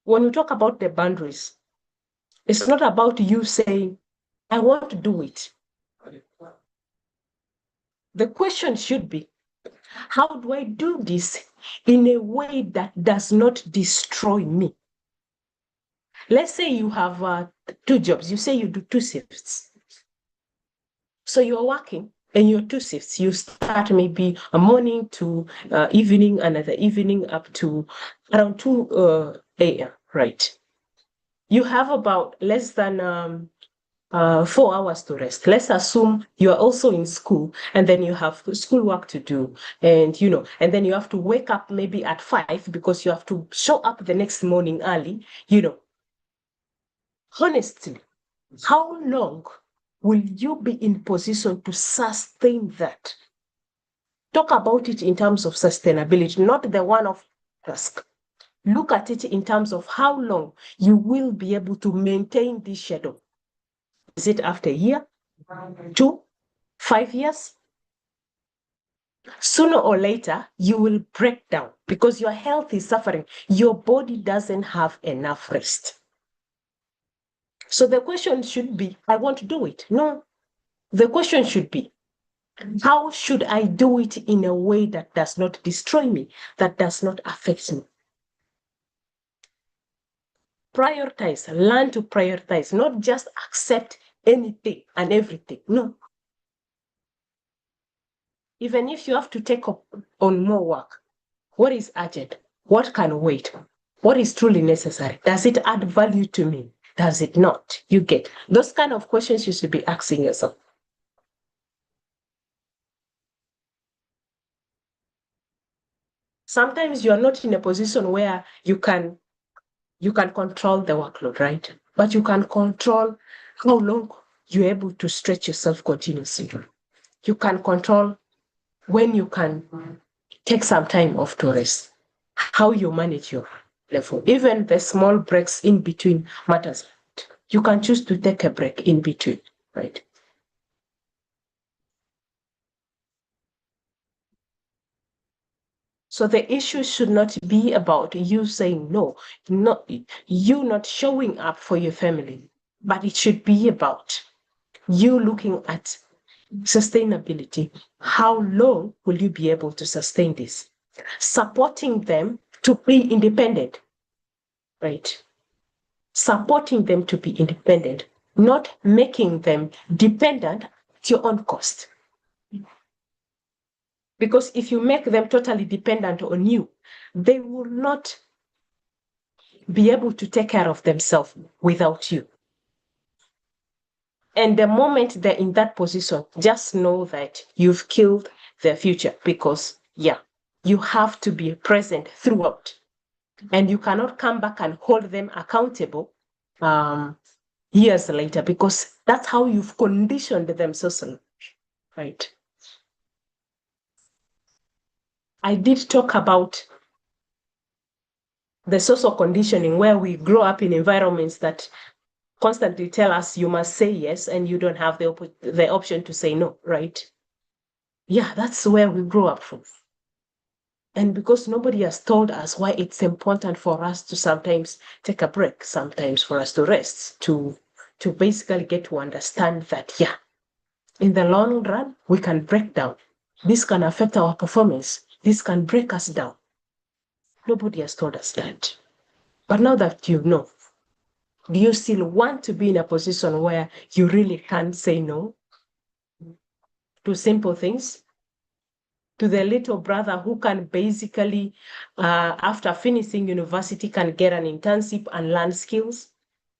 When we talk about the boundaries, it's not about you saying, I want to do it. The question should be, how do I do this in a way that does not destroy me? Let's say you have 2 jobs. You say you do 2 shifts. So you're working and you're 2 shifts. You start maybe a morning to evening, another evening up to around 2 a.m., right? You have about less than 4 hours to rest. Let's assume you are also in school and then you have schoolwork to do, and and then you have to wake up maybe at 5 because you have to show up the next morning early. Honestly, how long will you be in position to sustain that? Talk about it in terms of sustainability, not the one-off task. Look at it in terms of how long you will be able to maintain this schedule. Is it after a year, 2, 5 years? Sooner or later, you will break down because your health is suffering. Your body doesn't have enough rest. So the question should be, I want to do it. No, the question should be, how should I do it in a way that does not destroy me, that does not affect me? Prioritize, learn to prioritize, not just accept anything and everything. No. Even if you have to take up on more work, what is urgent? What can wait? What is truly necessary? Does it add value to me? Does it not? You get those kind of questions you should be asking yourself. Sometimes you are not in a position where you can control the workload, right? But you can control how long you're able to stretch yourself continuously. You can control when you can take some time off to rest, how you manage your level. Even the small breaks in between matters. You can choose to take a break in between, right? So the issue should not be about you saying no, not you not showing up for your family, but it should be about you looking at sustainability. How long will you be able to sustain this? Supporting them to be independent, right? Supporting them to be independent, not making them dependent at your own cost. Because if you make them totally dependent on you, they will not be able to take care of themselves without you. And the moment they're in that position, just know that you've killed their future because, yeah, you have to be present throughout. And you cannot come back and hold them accountable years later because that's how you've conditioned them socially, right? I did talk about the social conditioning where we grow up in environments that constantly tell us you must say yes and you don't have the option to say no, right? Yeah, that's where we grow up from. And because nobody has told us why it's important for us to sometimes take a break, sometimes for us to rest, to basically get to understand that, yeah, in the long run, we can break down. This can affect our performance. This can break us down. Nobody has told us that. But now that you know, do you still want to be in a position where you really can't say no to simple things? To the little brother who can basically, after finishing university, can get an internship and learn skills?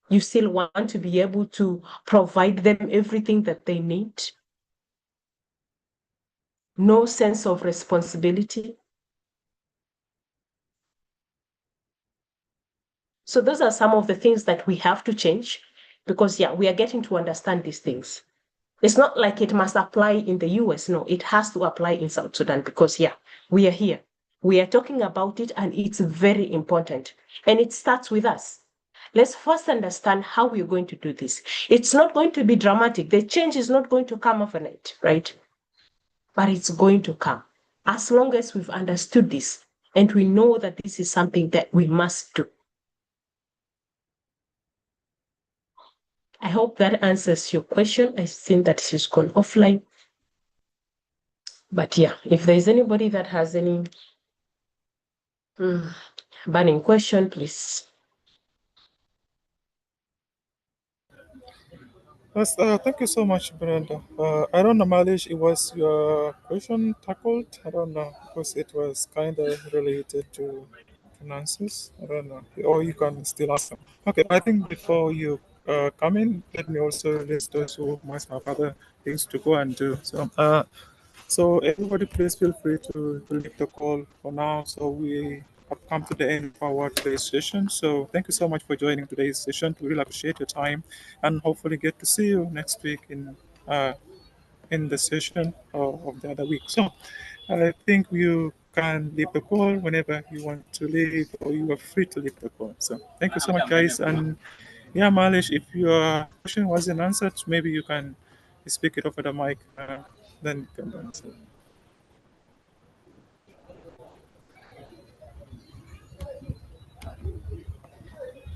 You still want to be able to provide them everything that they need? No sense of responsibility? So those are some of the things that we have to change because, yeah, we are getting to understand these things. It's not like it must apply in the US. No, it has to apply in South Sudan because, yeah, we are here. We are talking about it and it's very important. And it starts with us. Let's first understand how we're going to do this. It's not going to be dramatic. The change is not going to come overnight, right? But it's going to come as long as we've understood this and we know that this is something that we must do. I hope that answers your question. I think that she's gone offline. But yeah, if there's anybody that has any burning question, please. Yes, thank you so much, Brenda. I don't know, Malish, it was your question tackled? I don't know, because it was kind of related to finances. I don't know. Or you can still ask them. Okay, I think before you come in, let me also list those who must have other things to go and do. So everybody, please feel free to leave the call for now. So we have come to the end of our today's session. So thank you so much for joining today's session. We really appreciate your time, and hopefully get to see you next week in the session of the other week. So I think you can leave the call whenever you want to leave, or you are free to leave the call. So thank you so much, guys. And yeah, Malish, if your question wasn't answered, maybe you can speak it over the mic, then you can answer.